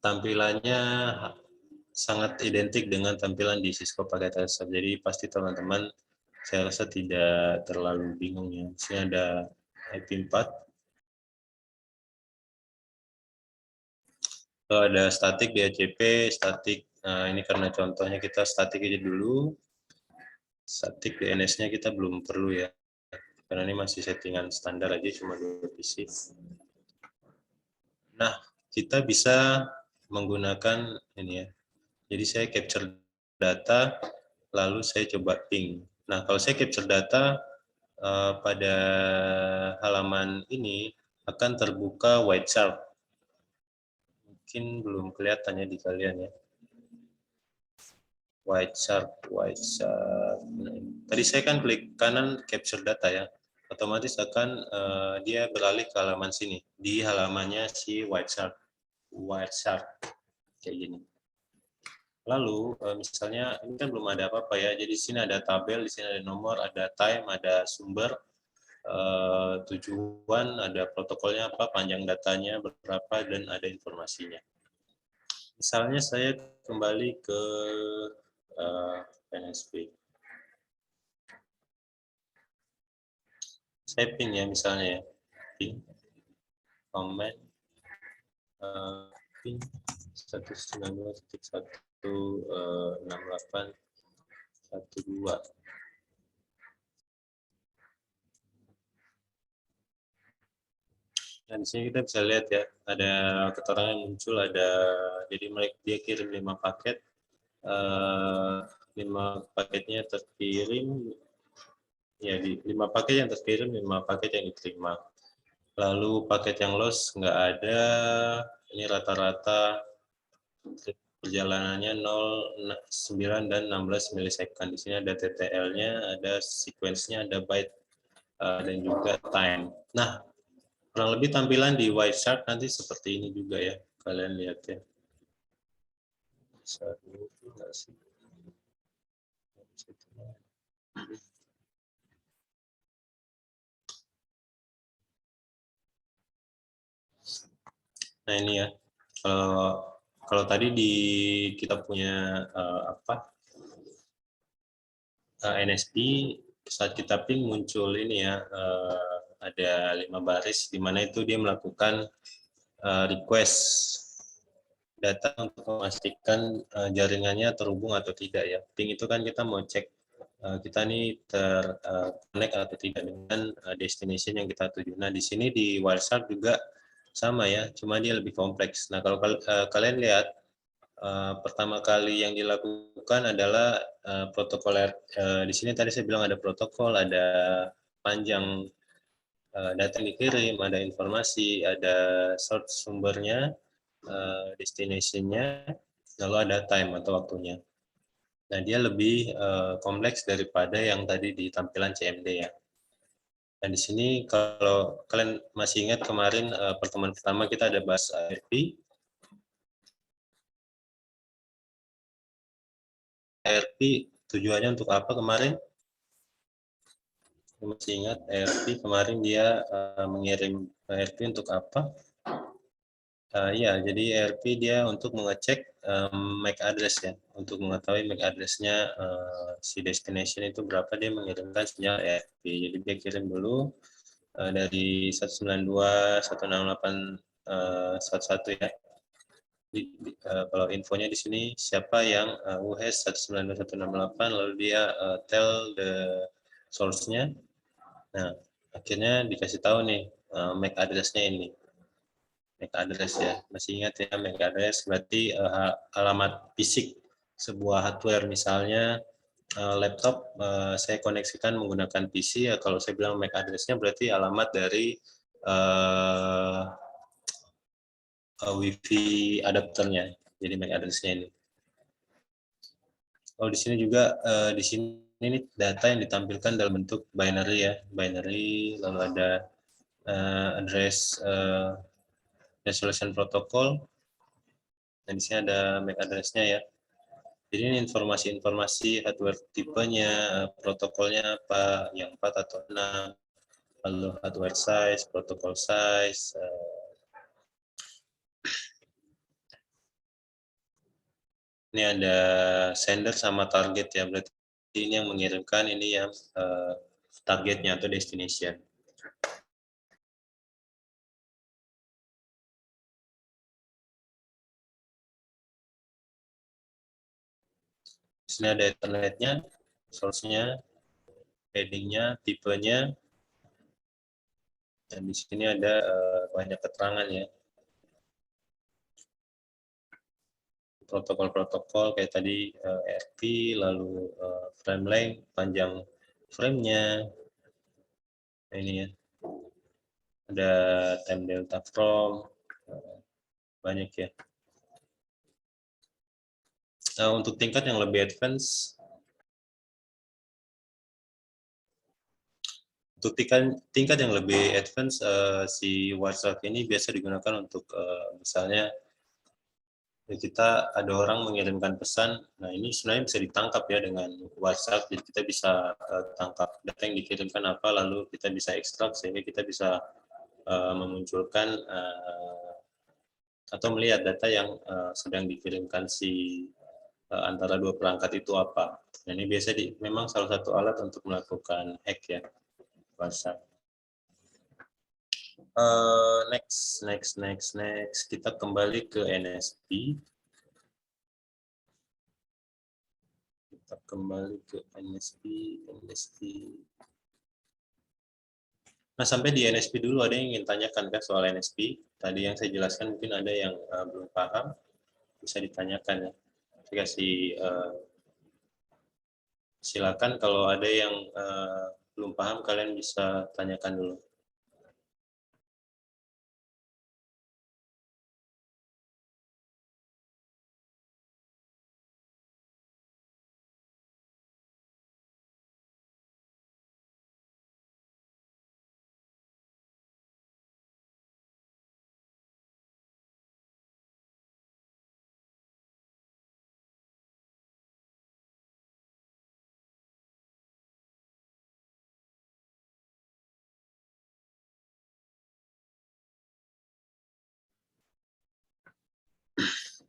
tampilannya sangat identik dengan tampilan di Cisco Packet Tracer. Jadi pasti teman-teman saya rasa tidak terlalu bingung ya. Di sini ada IP4. Ada statik DHCP, statik. Nah, ini karena contohnya kita statik aja dulu. Statik DNS-nya kita belum perlu ya. Karena ini masih settingan standar aja, cuma 2 PC. Nah, kita bisa menggunakan ini ya. Jadi saya capture data, lalu saya coba ping. Nah, kalau saya capture data pada halaman ini akan terbuka white chart. Mungkin belum kelihatan ya di kalian ya. White chart. Nah, tadi saya kan klik kanan capture data ya. Otomatis akan dia beralih ke halaman sini. Di halamannya si white chart. Kayak gini. Lalu misalnya ini kan belum ada apa-apa ya, jadi di sini ada tabel, di sini ada nomor, ada time, ada sumber, tujuan, ada protokolnya apa, panjang datanya berapa, dan ada informasinya. Misalnya saya kembali ke NSP. Saya ping ya misalnya ya, ping, comment, ping 192.168.12. Dan di sini kita bisa lihat ya, ada keterangan muncul, ada jadi dia kirim 5 paket, 5 paketnya terkirim, ya di 5 paket yang terkirim, 5 paket yang diterima. Lalu paket yang loss nggak ada, ini rata-rata perjalanannya 0, 9, dan 16 milisecond. Di sini ada TTL-nya, ada sequence-nya, ada byte, dan juga time. Nah, kurang lebih tampilan di white chart nanti seperti ini juga ya, kalian lihat ya. Bisa dulu enggak sih? Nah ini ya, kalau tadi kita punya NSP, saat kita ping muncul ini ya, ada 5 baris di mana itu dia melakukan request data untuk memastikan jaringannya terhubung atau tidak ya. Ping itu kan kita mau cek kita nih terconnect atau tidak dengan destination yang kita tuju. Nah di sini di WhatsApp juga sama ya, cuma dia lebih kompleks. Nah kalau kalian lihat pertama kali yang dilakukan adalah protokol. Di sini tadi saya bilang ada protokol, ada panjang data yang dikirim, ada informasi, ada source sumbernya, destination-nya, lalu ada time atau waktunya. Nah, dia lebih kompleks daripada yang tadi di tampilan CMD ya. Dan di sini kalau kalian masih ingat kemarin pertemuan pertama kita ada bahas ARP. ARP tujuannya untuk apa kemarin? Masih ingat ARP kemarin dia mengirim ARP untuk apa? Ya, jadi ARP dia untuk mengecek MAC address ya, untuk mengetahui MAC address-nya si destination itu berapa, dia mengirimkan sinyal ARP. Jadi dia kirim dulu dari 192.168.11 ya. Kalau infonya di sini siapa yang UHS 192.168 lalu dia tell the source-nya. Nah, akhirnya dikasih tahu nih MAC address-nya ini. MAC address ya. Masih ingat ya MAC address berarti alamat fisik sebuah hardware, misalnya laptop saya koneksikan menggunakan PC ya, kalau saya bilang MAC address-nya berarti alamat dari WiFi adapternya. Jadi MAC address-nya ini. Oh, di sini juga di sini ini data yang ditampilkan dalam bentuk binary ya, binary, lalu ada address resolution protocol, dan di sini ada MAC address-nya ya. Jadi ini informasi-informasi hardware tipenya, protokolnya apa, yang 4 atau 6, lalu hardware size, protocol size. Ini ada sender sama target ya, berarti ini yang mengirimkan, ini yang targetnya atau destination. Di sini ada Ethernetnya, source-nya, heading-nya, tipenya, dan di sini ada banyak keterangan ya. Protokol-protokol kayak tadi RT, lalu frame length, panjang frame-nya. Nah, ini ya. Ada time delta from, banyak ya. Nah, untuk tingkat yang lebih advance, untuk tingkat yang lebih advance, si WhatsApp ini biasa digunakan untuk misalnya kita ada orang mengirimkan pesan, nah ini sebenarnya bisa ditangkap ya dengan WhatsApp, jadi kita bisa tangkap data yang dikirimkan apa, lalu kita bisa ekstrak sehingga kita bisa memunculkan atau melihat data yang sedang dikirimkan si antara dua perangkat itu apa. Nah, ini biasa memang salah satu alat untuk melakukan hack ya, WhatsApp. Next. Kita kembali ke NSP. Kita kembali ke NSP. Nah, sampai di NSP dulu ada yang ingin tanyakan kan soal NSP. Tadi yang saya jelaskan mungkin ada yang belum paham, bisa ditanyakan ya. Saya kasih silakan kalau ada yang belum paham, kalian bisa tanyakan dulu.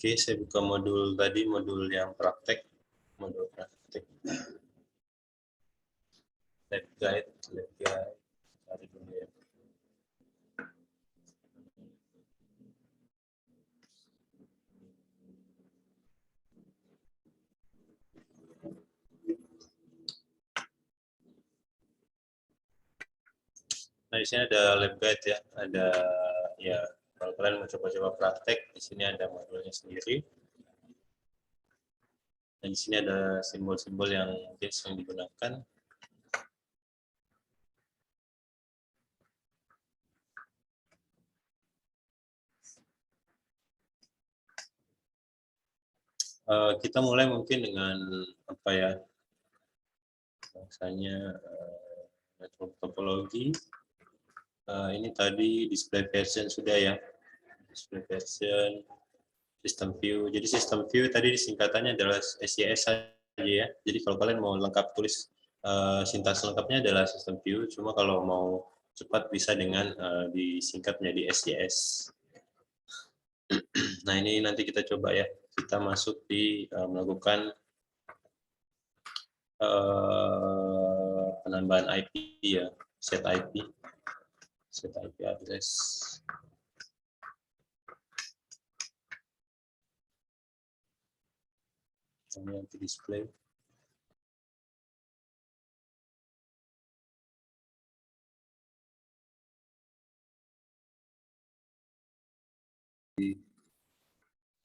Oke, saya buka modul tadi, modul yang praktek. Modul praktek. Lab guide. Cari dulu ya. Nah, di sini ada lab guide ya, ada ya kalau kalian mau coba-coba praktek, di sini ada modulnya sendiri. Dan di sini ada simbol-simbol yang mungkin sering digunakan. Kita mulai mungkin dengan apa ya, misalnya network topologi. Ini tadi display version sudah ya, display version, system view. Jadi system view tadi disingkatannya adalah SYS saja ya. Jadi kalau kalian mau lengkap tulis sintaks lengkapnya adalah system view. Cuma kalau mau cepat bisa dengan disingkat menjadi SYS. Nah, ini nanti kita coba ya. Kita masuk di melakukan penambahan IP ya, set IP address. Ini nanti display.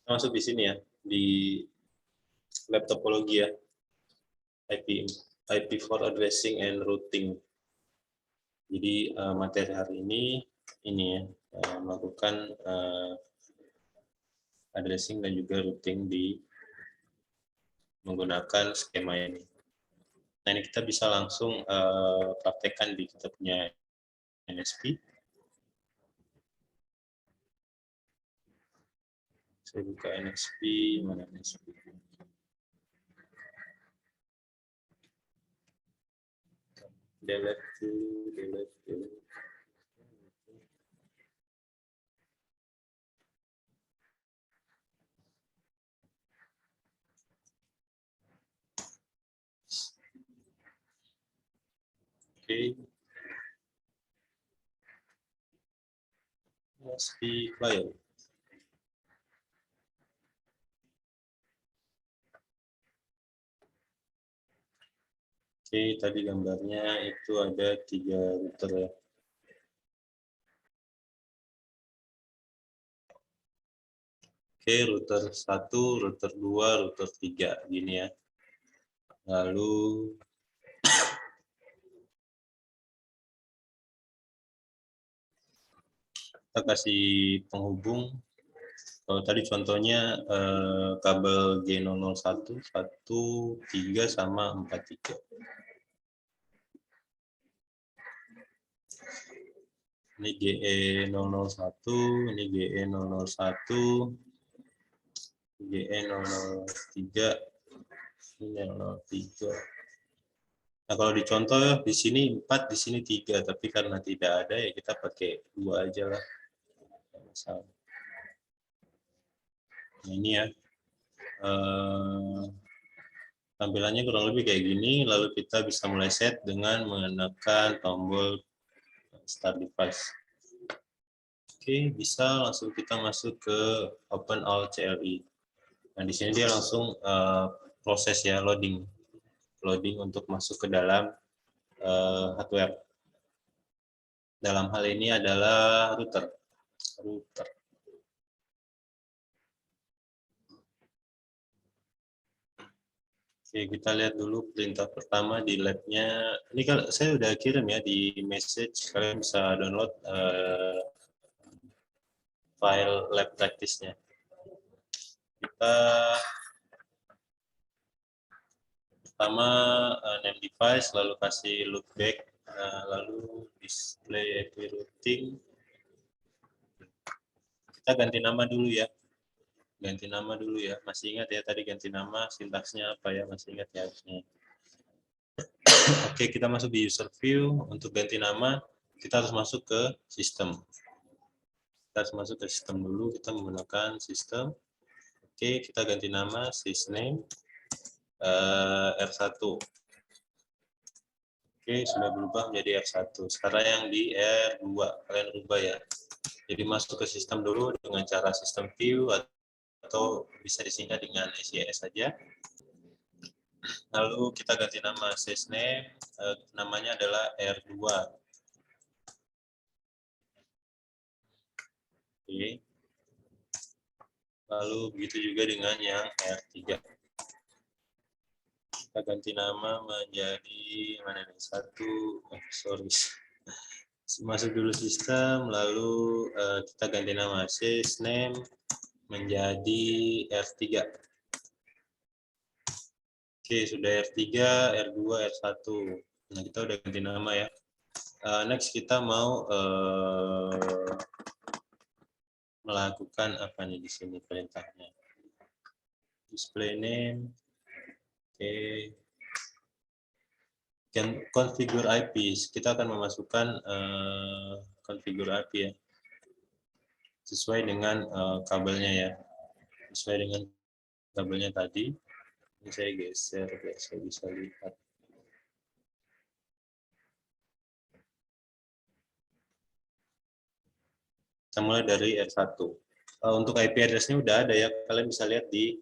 Masuk di sini ya, di lab topologi ya, IP4 addressing and routing. Jadi materi hari ini ya, melakukan addressing dan juga routing di menggunakan skema ini. Nah, ini kita bisa langsung praktekkan di kita punya NSP. Saya buka NSP, mana NSP? Delete. Oke. NSP file. Oke, tadi gambarnya itu ada 3 router ya. Oke, router 1, router 2, router 3 gini ya. Lalu kita kasih penghubung. Kalau tadi contohnya kabel G001, 1, 3 sama 43. Ini GE001, ini GE001, GE003, ini 003. Nah, kalau dicontoh ya, di sini 4, di sini 3, tapi karena tidak ada ya kita pakai 2 aja lah. Nah, ini ya. Tampilannya kurang lebih kayak gini, lalu kita bisa mulai set dengan menekan tombol start device. Oke, bisa langsung kita masuk ke Open All CLI. Nah, di sini dia langsung proses ya, loading untuk masuk ke dalam hardware. Dalam hal ini adalah router. Oke, kita lihat dulu perintah pertama di lab-nya. Ini kalau saya udah kirim ya di message, kalian bisa download file lab practice-nya. Kita pertama name device, lalu kasih loopback, lalu display IP routing. Kita ganti nama dulu ya. Masih ingat ya tadi ganti nama, sintaksnya apa ya? Masih ingat ya harusnya. Oke, kita masuk di user view. Untuk ganti nama, kita harus masuk ke sistem. Kita harus masuk ke sistem dulu. Kita menggunakan sistem. Oke, kita ganti nama sysname R1. Oke, sudah berubah menjadi R1. Sekarang yang di R2, kalian rubah ya. Jadi masuk ke sistem dulu dengan cara sistem view atau bisa disingkat dengan SYS saja. Lalu kita ganti nama sysname, namanya adalah R2. Oke. Lalu begitu juga dengan yang R3. Kita ganti nama menjadi mana nih? Masuk dulu sistem, lalu kita ganti nama sysname menjadi R3. Oke, sudah R3, R2, R1. Nah, kita udah ganti nama ya. Next kita mau melakukan apa nih di sini perintahnya. Display name. Oke. Configure IP. Kita akan memasukkan configure IP ya. Sesuai dengan kabelnya ya. Sesuai dengan kabelnya tadi. Ini saya geser biar saya bisa lihat. Kita mulai dari R1. Untuk IP address-nya udah ada ya. Kalian bisa lihat di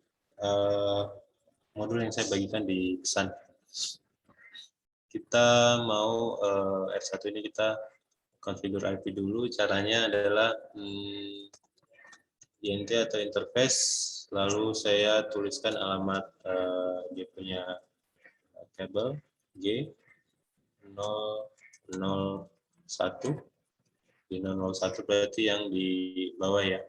modul yang saya bagikan di pesan. Kita mau R1 ini kita konfigur IP dulu. Caranya adalah INT atau interface, lalu saya tuliskan alamat dia punya kabel G 001. Di 001 berarti yang di bawah ya.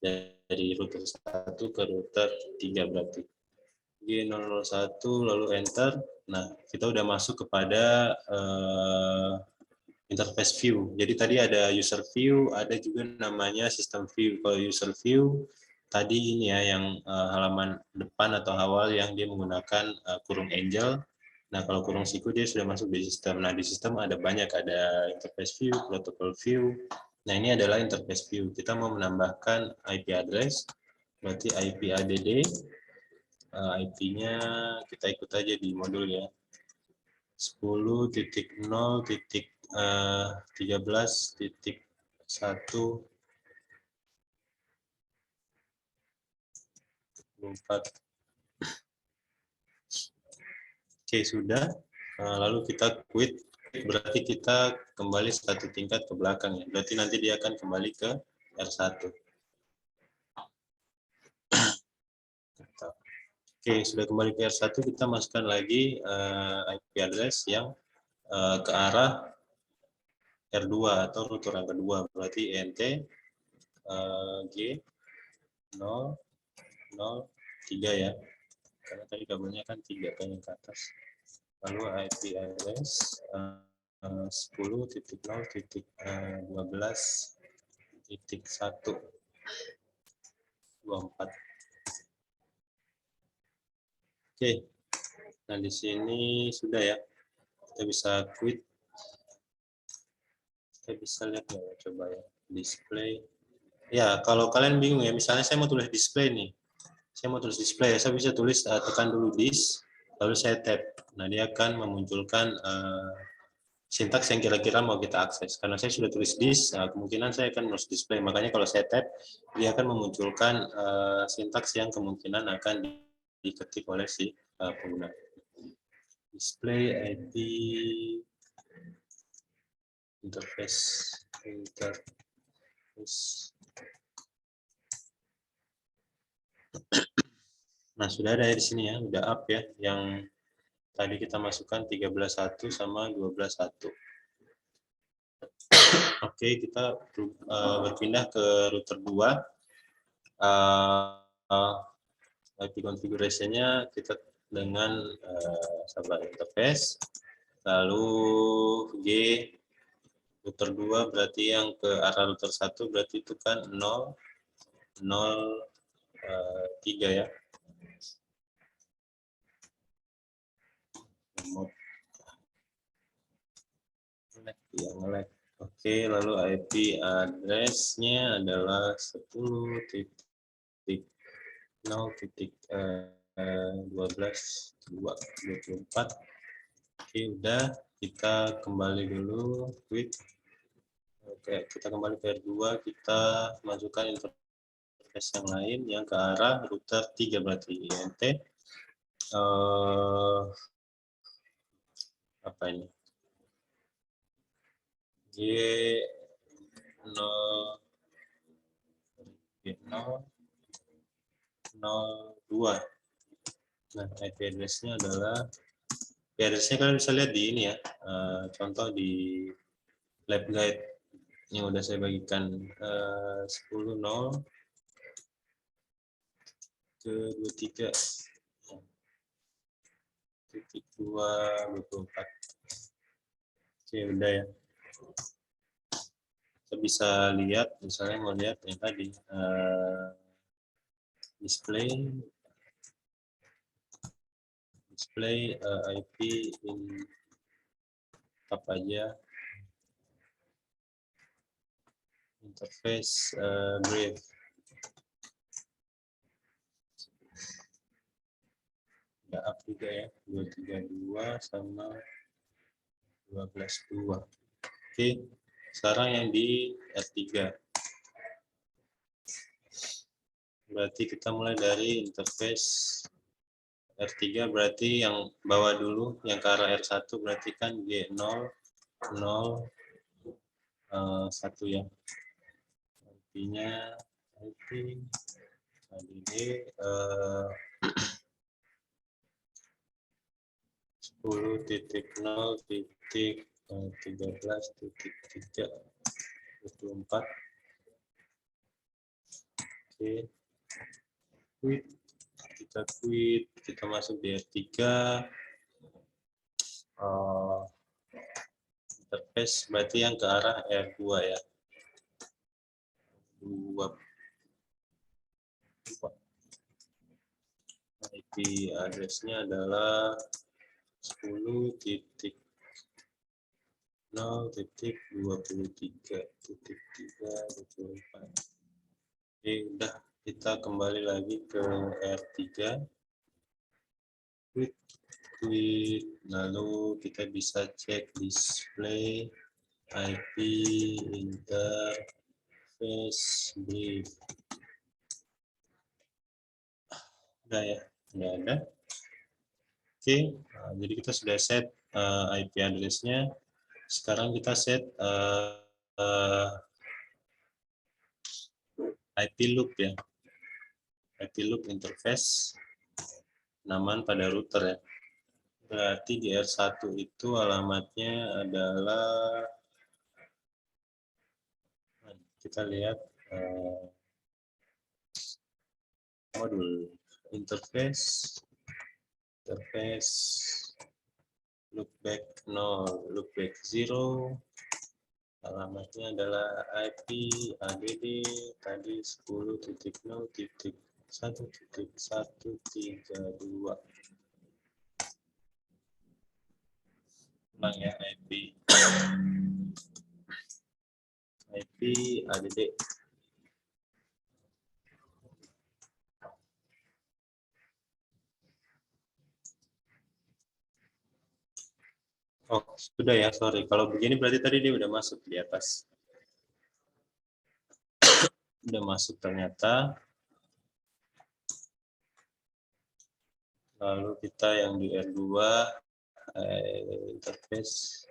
Dari router 1 ke router 3 berarti. G001 lalu enter. Nah, kita udah masuk kepada interface view. Jadi tadi ada user view, ada juga namanya system view. Kalau user view tadi ini ya yang halaman depan atau awal yang dia menggunakan kurung angel. Nah, kalau kurung siku dia sudah masuk di sistem. Nah, di sistem ada banyak, ada interface view, protocol view. Nah, ini adalah interface view. Kita mau menambahkan IP address, berarti IP add. IP-nya kita ikut aja di modul ya. 10.0.13.1.4. Oke, sudah. Lalu kita quit, berarti kita kembali satu tingkat ke belakang ya. Berarti nanti dia akan kembali ke R1. Oke, sudah kembali ke R1, kita masukkan lagi IP address yang ke arah R2 atau router yang kedua, berarti ENT G 003 ya. Karena tadi kabelnya kan 3 kan yang ke atas. Lalu IP address 10.0.12.1.24. Oke. Nah, di sini sudah ya. Kita bisa quit. Kita bisa lihat ya, coba ya. Display. Ya, kalau kalian bingung ya, misalnya saya mau tulis display nih. Saya mau tulis display ya, saya bisa tulis tekan dulu dis, lalu saya tab. Nah, dia akan memunculkan sintaks yang kira-kira mau kita akses. Karena saya sudah tulis dis, kemungkinan saya akan menulis display. Makanya kalau saya tab, dia akan memunculkan sintaks yang kemungkinan akan diketik oleh si pengguna. Display IP interface. Nah, sudah ada di sini ya, udah up ya, yang tadi kita masukkan 13.1 sama 12.1. Oke, kita berpindah ke router 2. IP configuration-nya kita dengan sabar interface, lalu G router 2 berarti yang ke arah router 1 berarti itu kan 0, 0, 3 ya. Nge-lag. Oke, lalu IP address-nya adalah 10.0.12.2.24. Oke, udah. Kita kembali dulu. Quit. Oke, kita kembali ke R2. Kita masukkan interface yang lain yang ke arah router 3 berarti INT. Apa ini? G002. Nah, IP address-nya adalah IP address-nya kalian bisa lihat di ini ya, contoh di lab guide yang udah saya bagikan 10.0 ke 23 titik 2.24. Oke, udah ya. Kita bisa lihat, misalnya mau lihat yang tadi display IP in apa aja, interface brief. Udah up juga ya, 232 sama 12.2. Oke, sekarang yang di R3. Berarti kita mulai dari interface R3 berarti yang bawah dulu, yang ke arah R1 berarti kan G0, 0, 1 ya. Artinya IP ADD 10.0.13.3 Oke, quit. Kita quit, kita masuk di R3. Interface berarti yang ke arah R2 ya. 2. IP address-nya adalah 10.0.23.3.24. Oke, udah, kita kembali lagi ke R3. Quit, lalu kita bisa cek display IP interface brief. Udah ya, udah ada. Oke, jadi kita sudah set IP address-nya. Sekarang kita set IP loop ya. IP loop interface penamaan pada router ya. Berarti di R1 itu alamatnya adalah, kita lihat modul interface loopback 0, loopback 0. Alamatnya adalah IP ADD tadi 10.0.1.132. Ulang ya, IP ADD. Oh, sudah ya, sorry. Kalau begini berarti tadi dia udah masuk di atas. Udah masuk ternyata. Lalu kita yang di R2 interface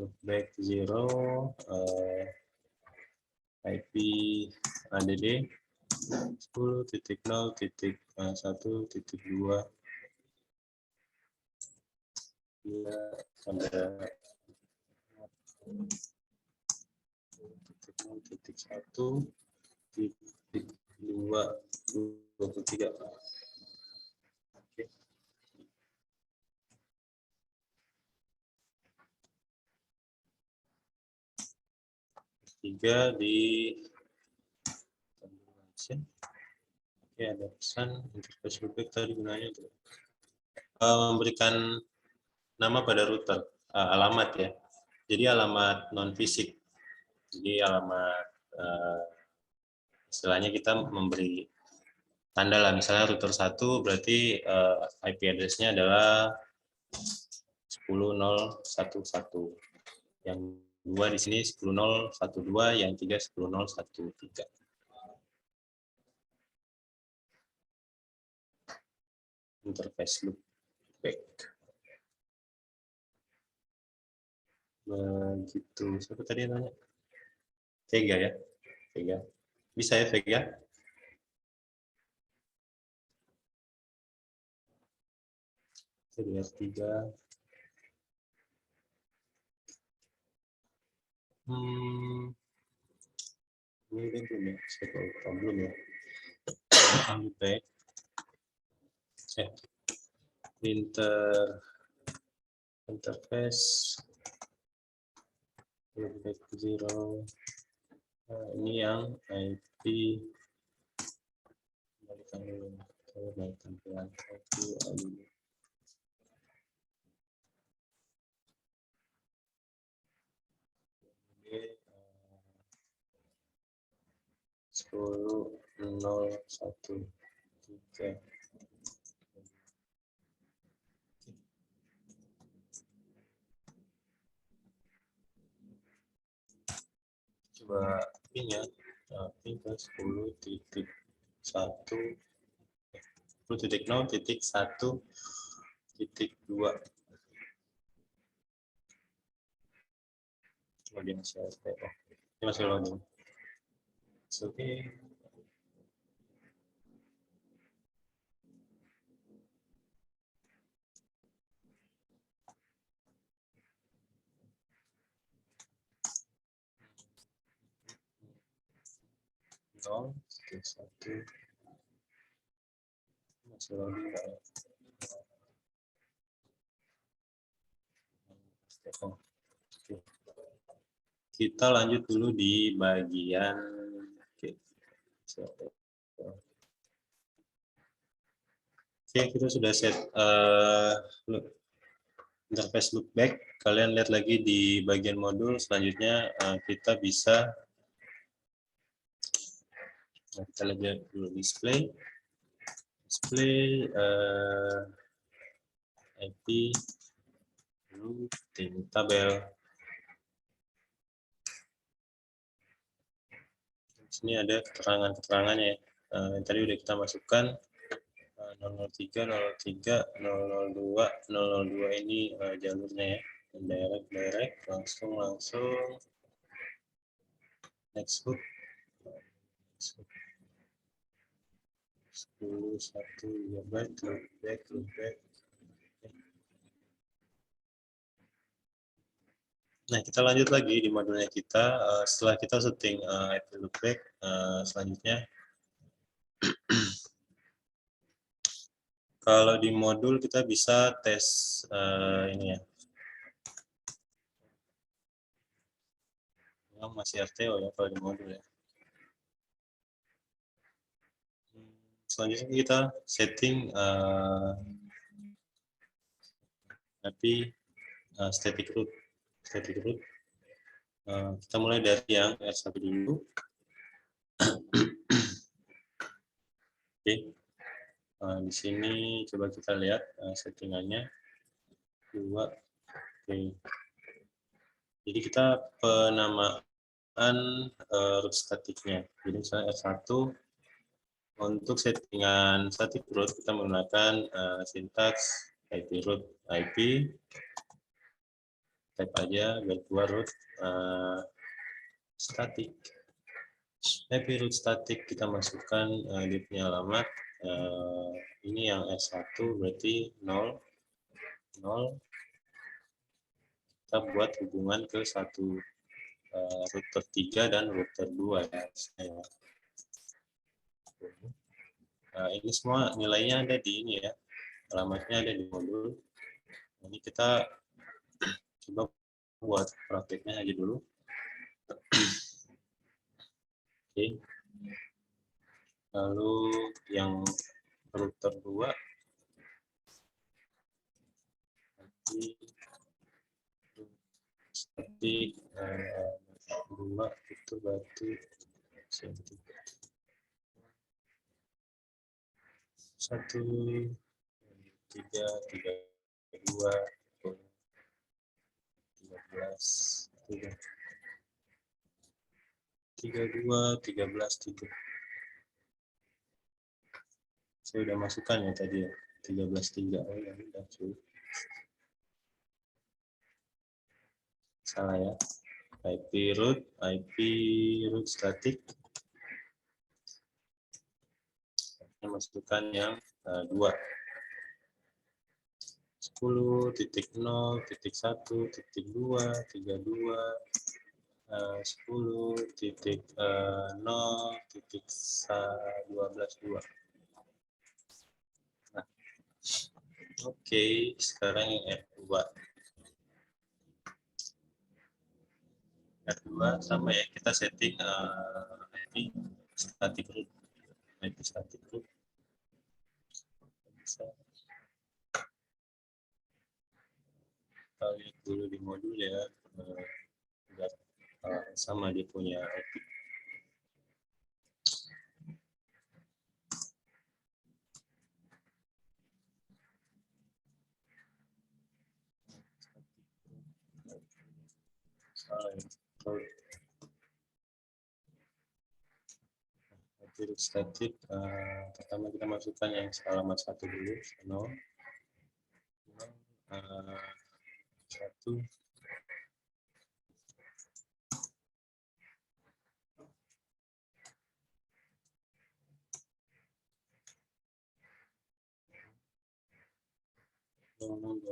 loopback 0 IP ADD 10.0.1.2 ya, ada 0.1.2.23. Oke. Tiga di oke, ada pesan interface loopback tadi gunanya untuk memberikan nama pada router, alamat ya. Jadi alamat non fisik. Jadi alamat istilahnya kita memberi tanda lah, misalnya router 1 berarti IP address-nya adalah 10.0.1.1. Yang 2 di sini 10.0.1.2, yang 3 10.0.1.3. Interface loopback. Begitu. Siapa tadi yang nanya? Vega ya? Vega. Bisa ya Vega? Jadi R3. Ini kan belum ya? Saya tahu belum ya? Loopback. Interface loopback 0. Nah, ini yang IP kembalikan dulu ke tampilan IP ADD. Sepuluh nol satu tiga. Coba pin ya, pin ke 10.1. 10.0.1.2. Kemudian share. Ini masih loading. Oke. Nol, satu, masih loading nggak ya? Oke. Kita lanjut dulu di bagian Oke, kita sudah set interface loopback. Kalian lihat lagi di bagian modul selanjutnya kita bisa kita lihat dulu display IP lalu tim tabel. Di sini ada keterangan-keterangannya ya. Yang tadi udah kita masukkan 003, 003, 002, 002 ini jalurnya ya. Direct, langsung next hook 10, 1 GB, loopback. Nah, kita lanjut lagi di modulnya kita. Setelah kita setting IP loopback, selanjutnya kalau di modul kita bisa tes ini ya. Yang masih RTO ya kalau di modul ya. Selanjutnya kita setting IP static root. Kita mulai dari yang R1 dulu. Oke. Di sini coba kita lihat settingannya 2. Oke. Jadi kita penamaan root statiknya. Jadi misalnya R1 untuk settingan static root kita menggunakan sintaks IP root IP type aja biar keluar root static. IP root static kita masukkan dia punya alamat ini yang S1 berarti 0 kita buat hubungan ke satu router 3 dan router 2 ya. Ini semua nilainya ada di ini ya, alamatnya ada di modul. Ini kita coba buat prakteknya aja dulu. Oke. Lalu yang router 2 statik 2 itu berarti 1 3 2 13 3. Saya udah masukkan ya tadi ya 13.3. Oh ya udah cuy. Salah ya. IP root static. Saya masukkan yang 2. 10.0.1.2 10.0.12.2. Nah, oke, sekarang yang R2. R2 sama ya, kita setting IP static root. IP static root. Bisa kita lihat dulu di modul ya, sama dia punya IP. Titik statik, pertama kita masukkan yang alamat 1 dulu, 0, 1, nomor 12.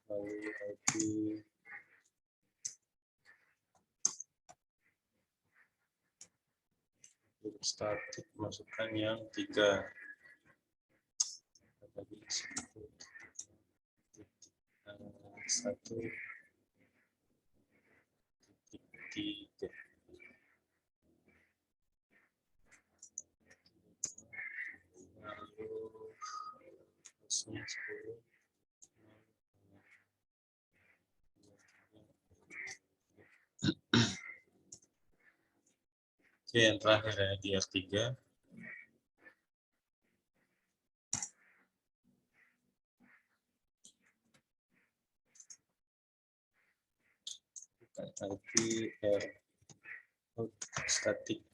Lalu IP titik statik, masukkan yang 3. Tadi 1, titik 3. Lalu hostnya 10. Oke, yang terakhir ya, di R3. IP R statik,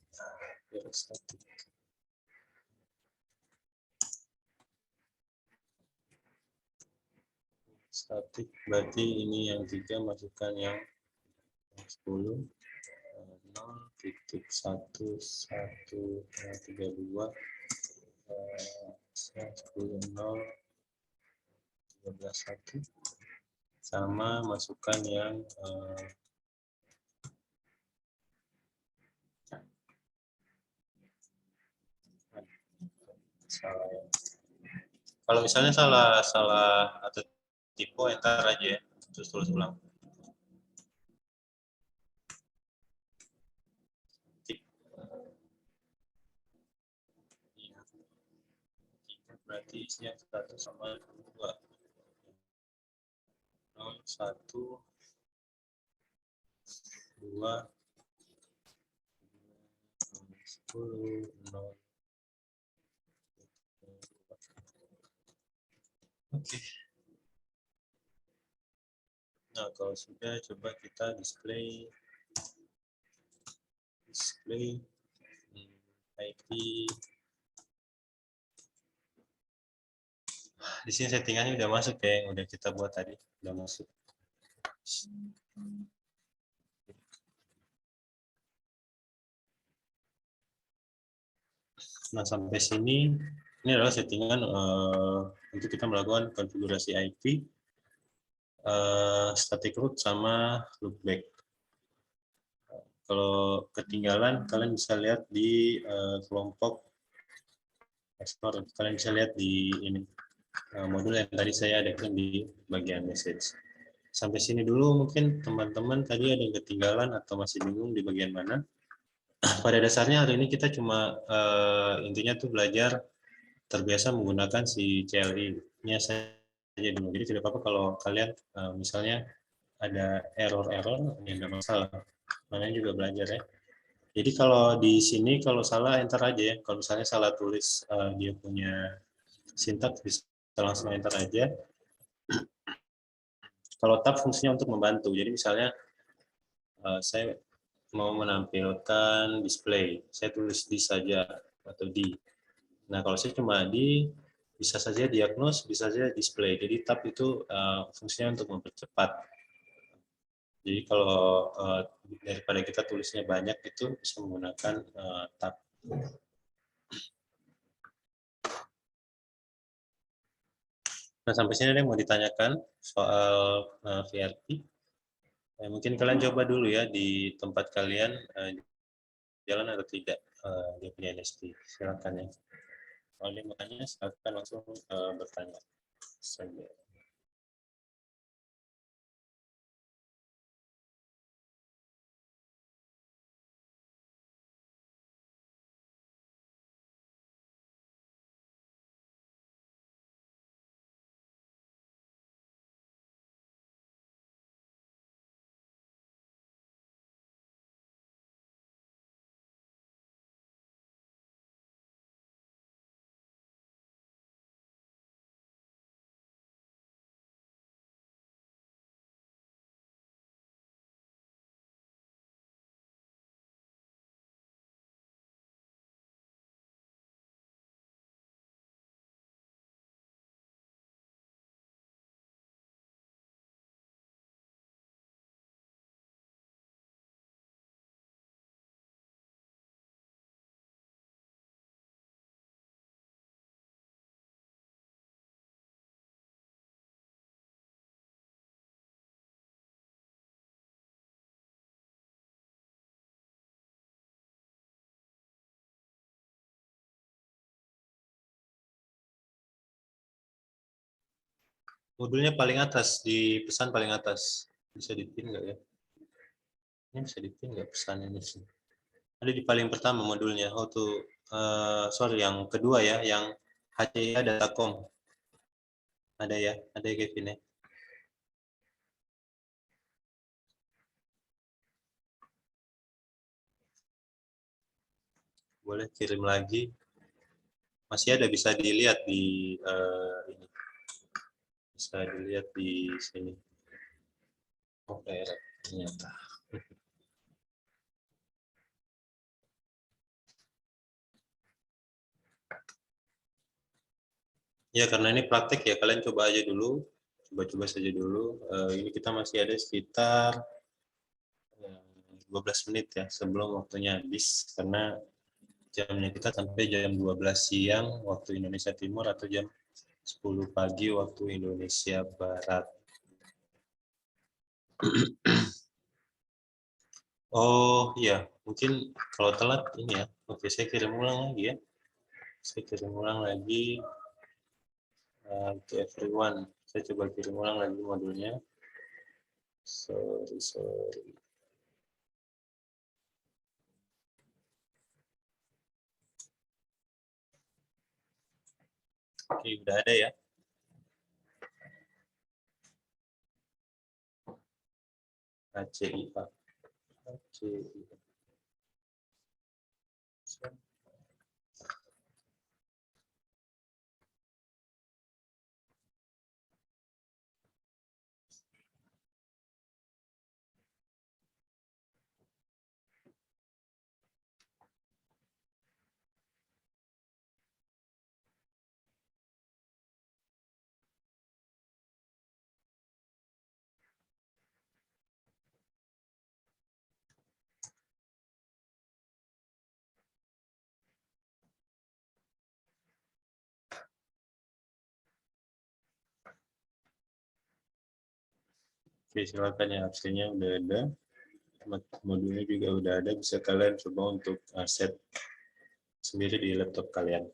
statik. Statik berarti ini yang 3, masukkan yang 10. 0.1132 10.0.13.1 sama masukkan yang salah ya. Kalau misalnya salah atau tipe, enter aja ya, terus tulis ulang. Berarti isinya 1 sama 2. 0, 1, 2, 10, 0. Oke. Nah, kalau sudah, coba kita display IP. Di sini settingannya udah masuk ya, yang udah kita buat tadi, udah masuk. Nah, sampai sini ini adalah settingan untuk kita melakukan konfigurasi IP, static root sama loopback. Kalau ketinggalan, kalian bisa lihat di kelompok explore. Kalian bisa lihat di ini modul yang tadi saya adakan di bagian message. Sampai sini dulu mungkin teman-teman tadi ada yang ketinggalan atau masih bingung di bagian mana. Pada dasarnya hari ini kita cuma intinya tuh belajar terbiasa menggunakan si CLI-nya saja dulu. Jadi tidak apa-apa kalau kalian misalnya ada error-error, ya nggak masalah. Namanya juga belajar ya. Jadi kalau di sini kalau salah enter aja ya. Kalau misalnya salah tulis dia punya sintaks bisa langsung enter aja. Kalau tab fungsinya untuk membantu. Jadi misalnya saya mau menampilkan display, saya tulis di saja atau di. Nah kalau saya cuma di, bisa saja diagnose, bisa saja display. Jadi tab itu fungsinya untuk mempercepat. Jadi kalau daripada kita tulisnya banyak itu bisa menggunakan tab. Nah sampai sini ada yang mau ditanyakan soal VRT. Mungkin kalian coba dulu ya di tempat kalian jalan atau tidak dia punya NSP. Silakan ya. Kalau dia mau tanya, silakan langsung bertanya saja. Modulnya paling atas, di pesan paling atas. Bisa dipin nggak ya? Ini bisa dipin nggak pesan ini sih? Ada di paling pertama modulnya. Oh tuh, sorry yang kedua ya, yang HCA Datacom. Ada ya Kevin ya. Boleh kirim lagi. Masih ada, bisa dilihat di ini. Bisa dilihat di sini. Oh, daerah ternyata. Ya, karena ini praktek ya, kalian coba aja dulu. Coba-coba saja dulu. Ini kita masih ada sekitar 12 menit ya sebelum waktunya habis, karena jamnya kita sampai jam 12 siang waktu Indonesia Timur atau jam 10 pagi waktu Indonesia Barat. Oh iya, mungkin kalau telat ini ya. Oke, saya kirim ulang lagi ya. Saya kirim ulang lagi to everyone. Saya coba kirim ulang lagi modulnya. Sorry. Oke, udah ada ya. HCI. Oke, silakan ya, absennya udah ada. Modulnya juga udah ada, bisa kalian coba untuk set sendiri di laptop kalian.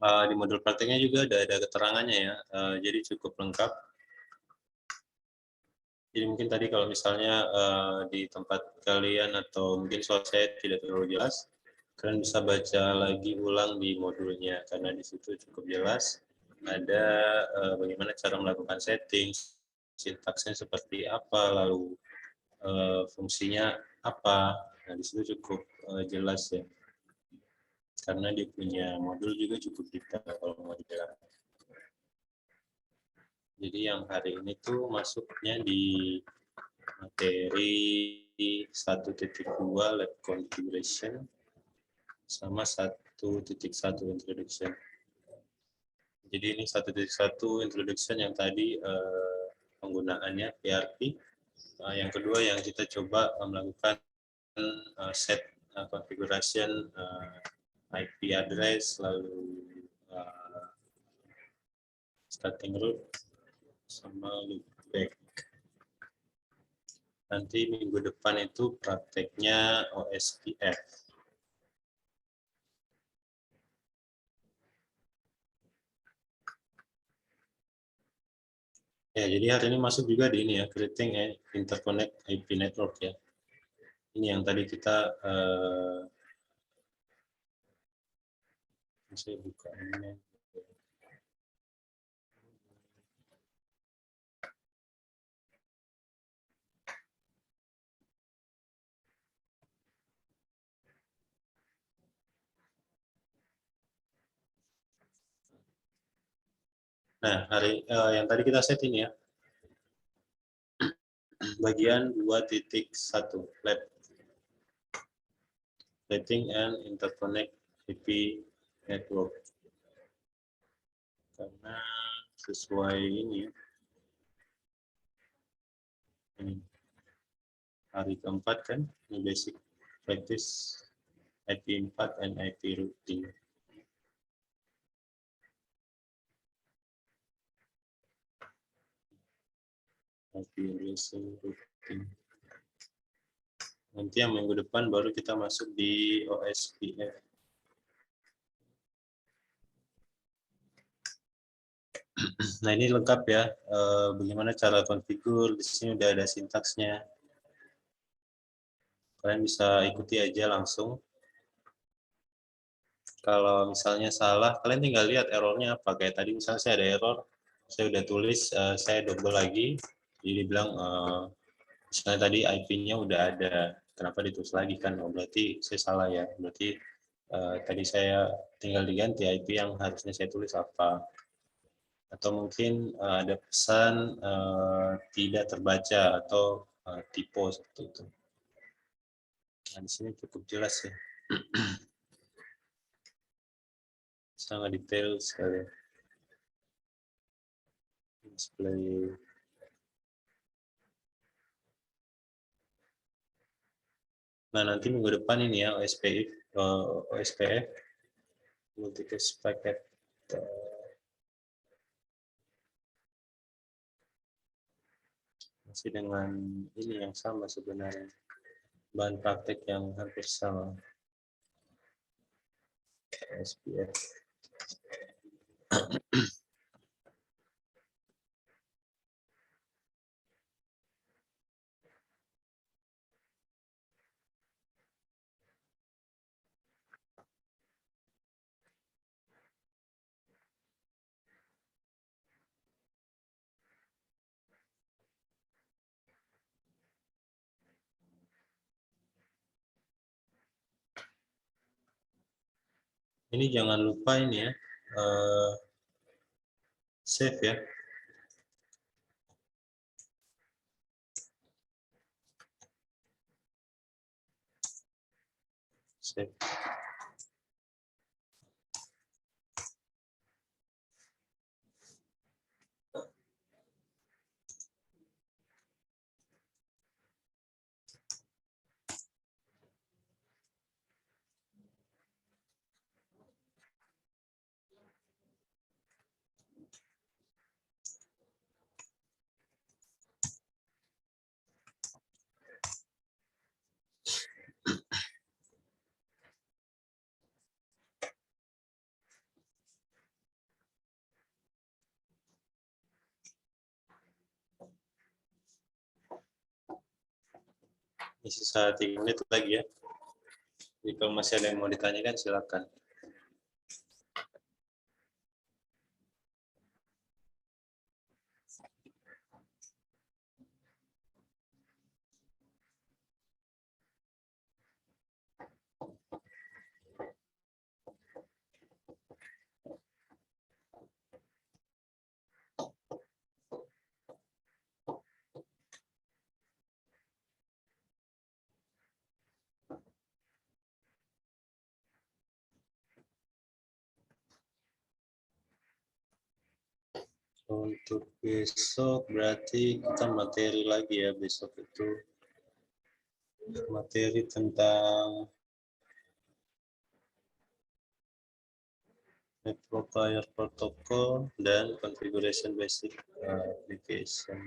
Di modul prakteknya juga ada keterangannya ya, jadi cukup lengkap. Jadi mungkin tadi kalau misalnya di tempat kalian atau mungkin soal saya tidak terlalu jelas, kalian bisa baca lagi ulang di modulnya, karena di situ cukup jelas ada bagaimana cara melakukan setting, sintaksnya seperti apa, lalu fungsinya apa. Nah, di situ cukup jelas ya, karena dia punya modul juga cukup detail kalau mau dibilang. Jadi yang hari ini tuh masuknya di materi 1.2 lab configuration sama 1.1 introduction. Jadi ini 1.1 introduction yang tadi penggunaannya PRP. Yang kedua yang kita coba melakukan set configuration IP address, lalu starting root sama loopback. Nanti minggu depan itu prakteknya OSPF. Ya, jadi hari ini masuk juga di ini ya, creating and interconnect IP network ya. Ini yang tadi kita saya buka ini. Nah, yang tadi kita set ini ya, bagian 2.1 lab creating and interconnect IP network. Karena sesuai ini ya, ini hari keempat kan, ini basic practice IP 4 and IP routing. IP routing. Nanti yang minggu depan baru kita masuk di OSPF. Nah ini lengkap ya, bagaimana cara konfigur, di sini udah ada sintaksnya. Kalian bisa ikuti aja langsung. Kalau misalnya salah, kalian tinggal lihat errornya apa. Kayak tadi misalnya saya ada error, saya udah tulis, saya double lagi, jadi bilang, misalnya tadi IP-nya udah ada, kenapa ditulis lagi kan? Oh, berarti saya salah ya, berarti tadi saya tinggal diganti IP yang harusnya saya tulis apa. Atau mungkin ada pesan tidak terbaca atau typo seperti itu. Nah, di sini cukup jelas ya. Sangat detail sekali. Display. Nah, nanti minggu depan ini ya OSPF multicast packet masih dengan ini yang sama sebenarnya, bahan praktek yang hampir sama. OSPF. Ini jangan lupa ini ya, save ya. Save. Ini sisa 3 menit lagi ya. Jadi kalau masih ada yang mau ditanyakan silakan. Untuk besok berarti kita materi lagi ya, besok itu materi tentang network layer protocol dan configuration basic application.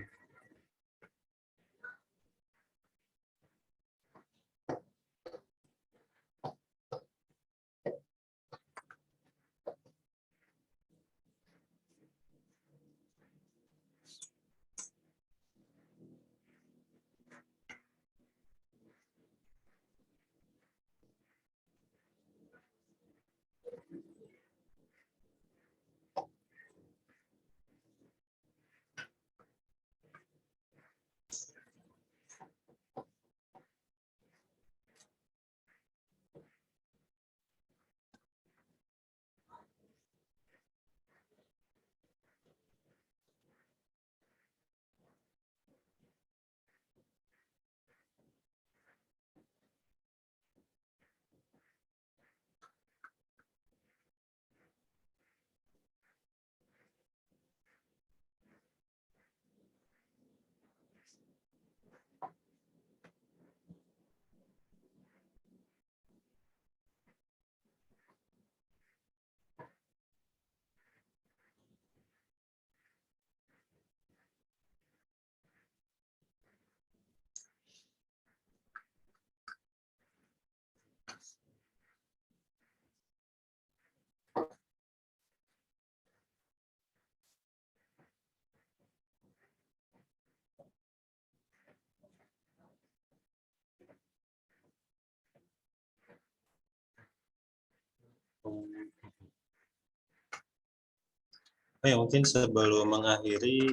Oh ya, mungkin sebelum mengakhiri,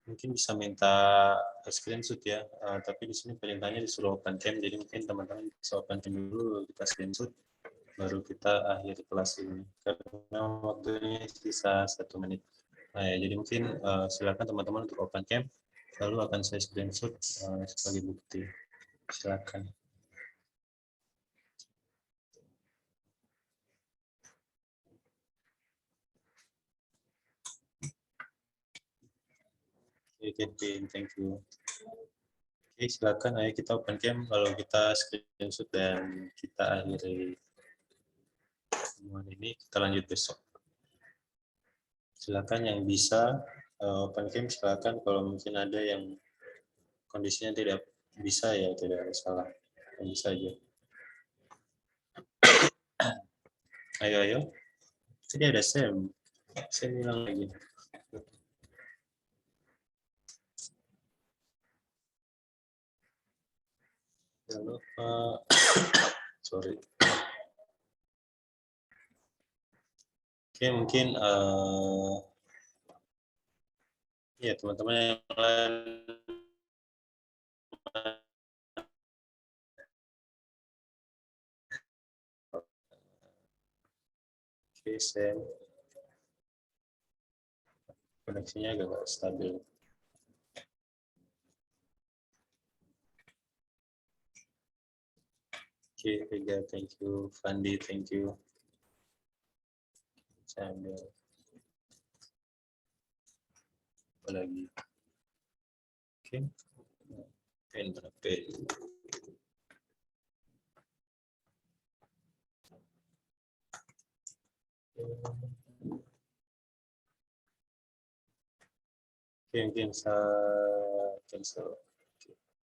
mungkin bisa minta screenshot ya. Tapi di sini perintahnya disuruh open cam, jadi mungkin teman-teman bisa open cam dulu, kita screenshot, baru kita akhiri kelas ini. Karena waktunya sisa 1 menit. Nah ya, jadi mungkin silakan teman-teman untuk open cam, lalu akan saya screenshot sebagai bukti. Silakan. Oke, Kevin, thank you. Oke, silakan. Ayo kita open cam, lalu kita screenshot dan kita akhiri temuan ini. Kita lanjut besok. Silakan yang bisa open cam, silakan. Kalau mungkin ada yang kondisinya tidak bisa ya tidak ada salah. Yang bisa aja. Ayo, ayo. Tadi ada Sam. Sam bilang lagi. Jangan lupa. Sorry. Oke, mungkin ya teman-teman yang lain. Oke, Sam. Koneksinya agak stabil. Oke, Vega, thank you. Fandi, thank you. Saya ambil apa lagi? Oke, pen berapa? Oke, mungkin saya cancel.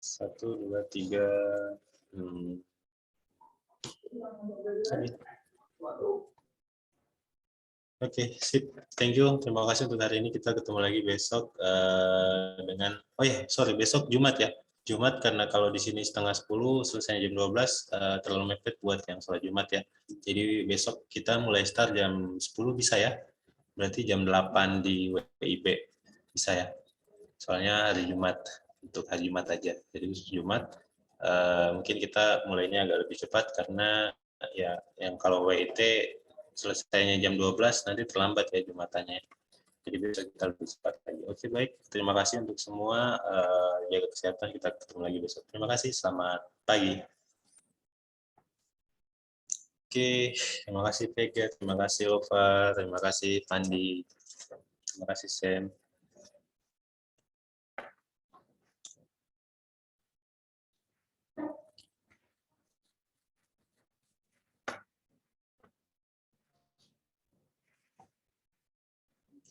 1, 2, 3. Oke, sip. Thank you. Terima kasih untuk hari ini. Kita ketemu lagi besok dengan, oh ya, sorry, besok Jumat ya. Jumat karena kalau di sini setengah 10, selesai jam 12, terlalu mepet buat yang sholat Jumat ya. Jadi besok kita mulai start jam 10 bisa ya. Berarti jam 8 di WIB bisa ya. Soalnya hari Jumat, untuk hari Jumat aja. Jadi Jumat mungkin kita mulainya agak lebih cepat karena ya yang kalau WIT selesainya jam 12 nanti terlambat ya Jumatannya. Jadi bisa kita lebih cepat lagi. Oke, baik. Terima kasih untuk semua. Jaga kesehatan. Kita ketemu lagi besok. Terima kasih. Selamat pagi. Oke, terima kasih Vega. Terima kasih Lova. Terima kasih Pandi. Terima kasih Sam.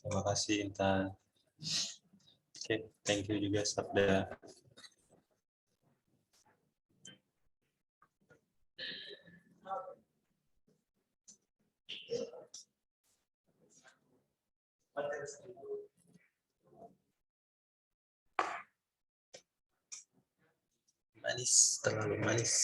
Terima kasih Intan. Oke, thank you juga Sabda. Manis, terlalu manis.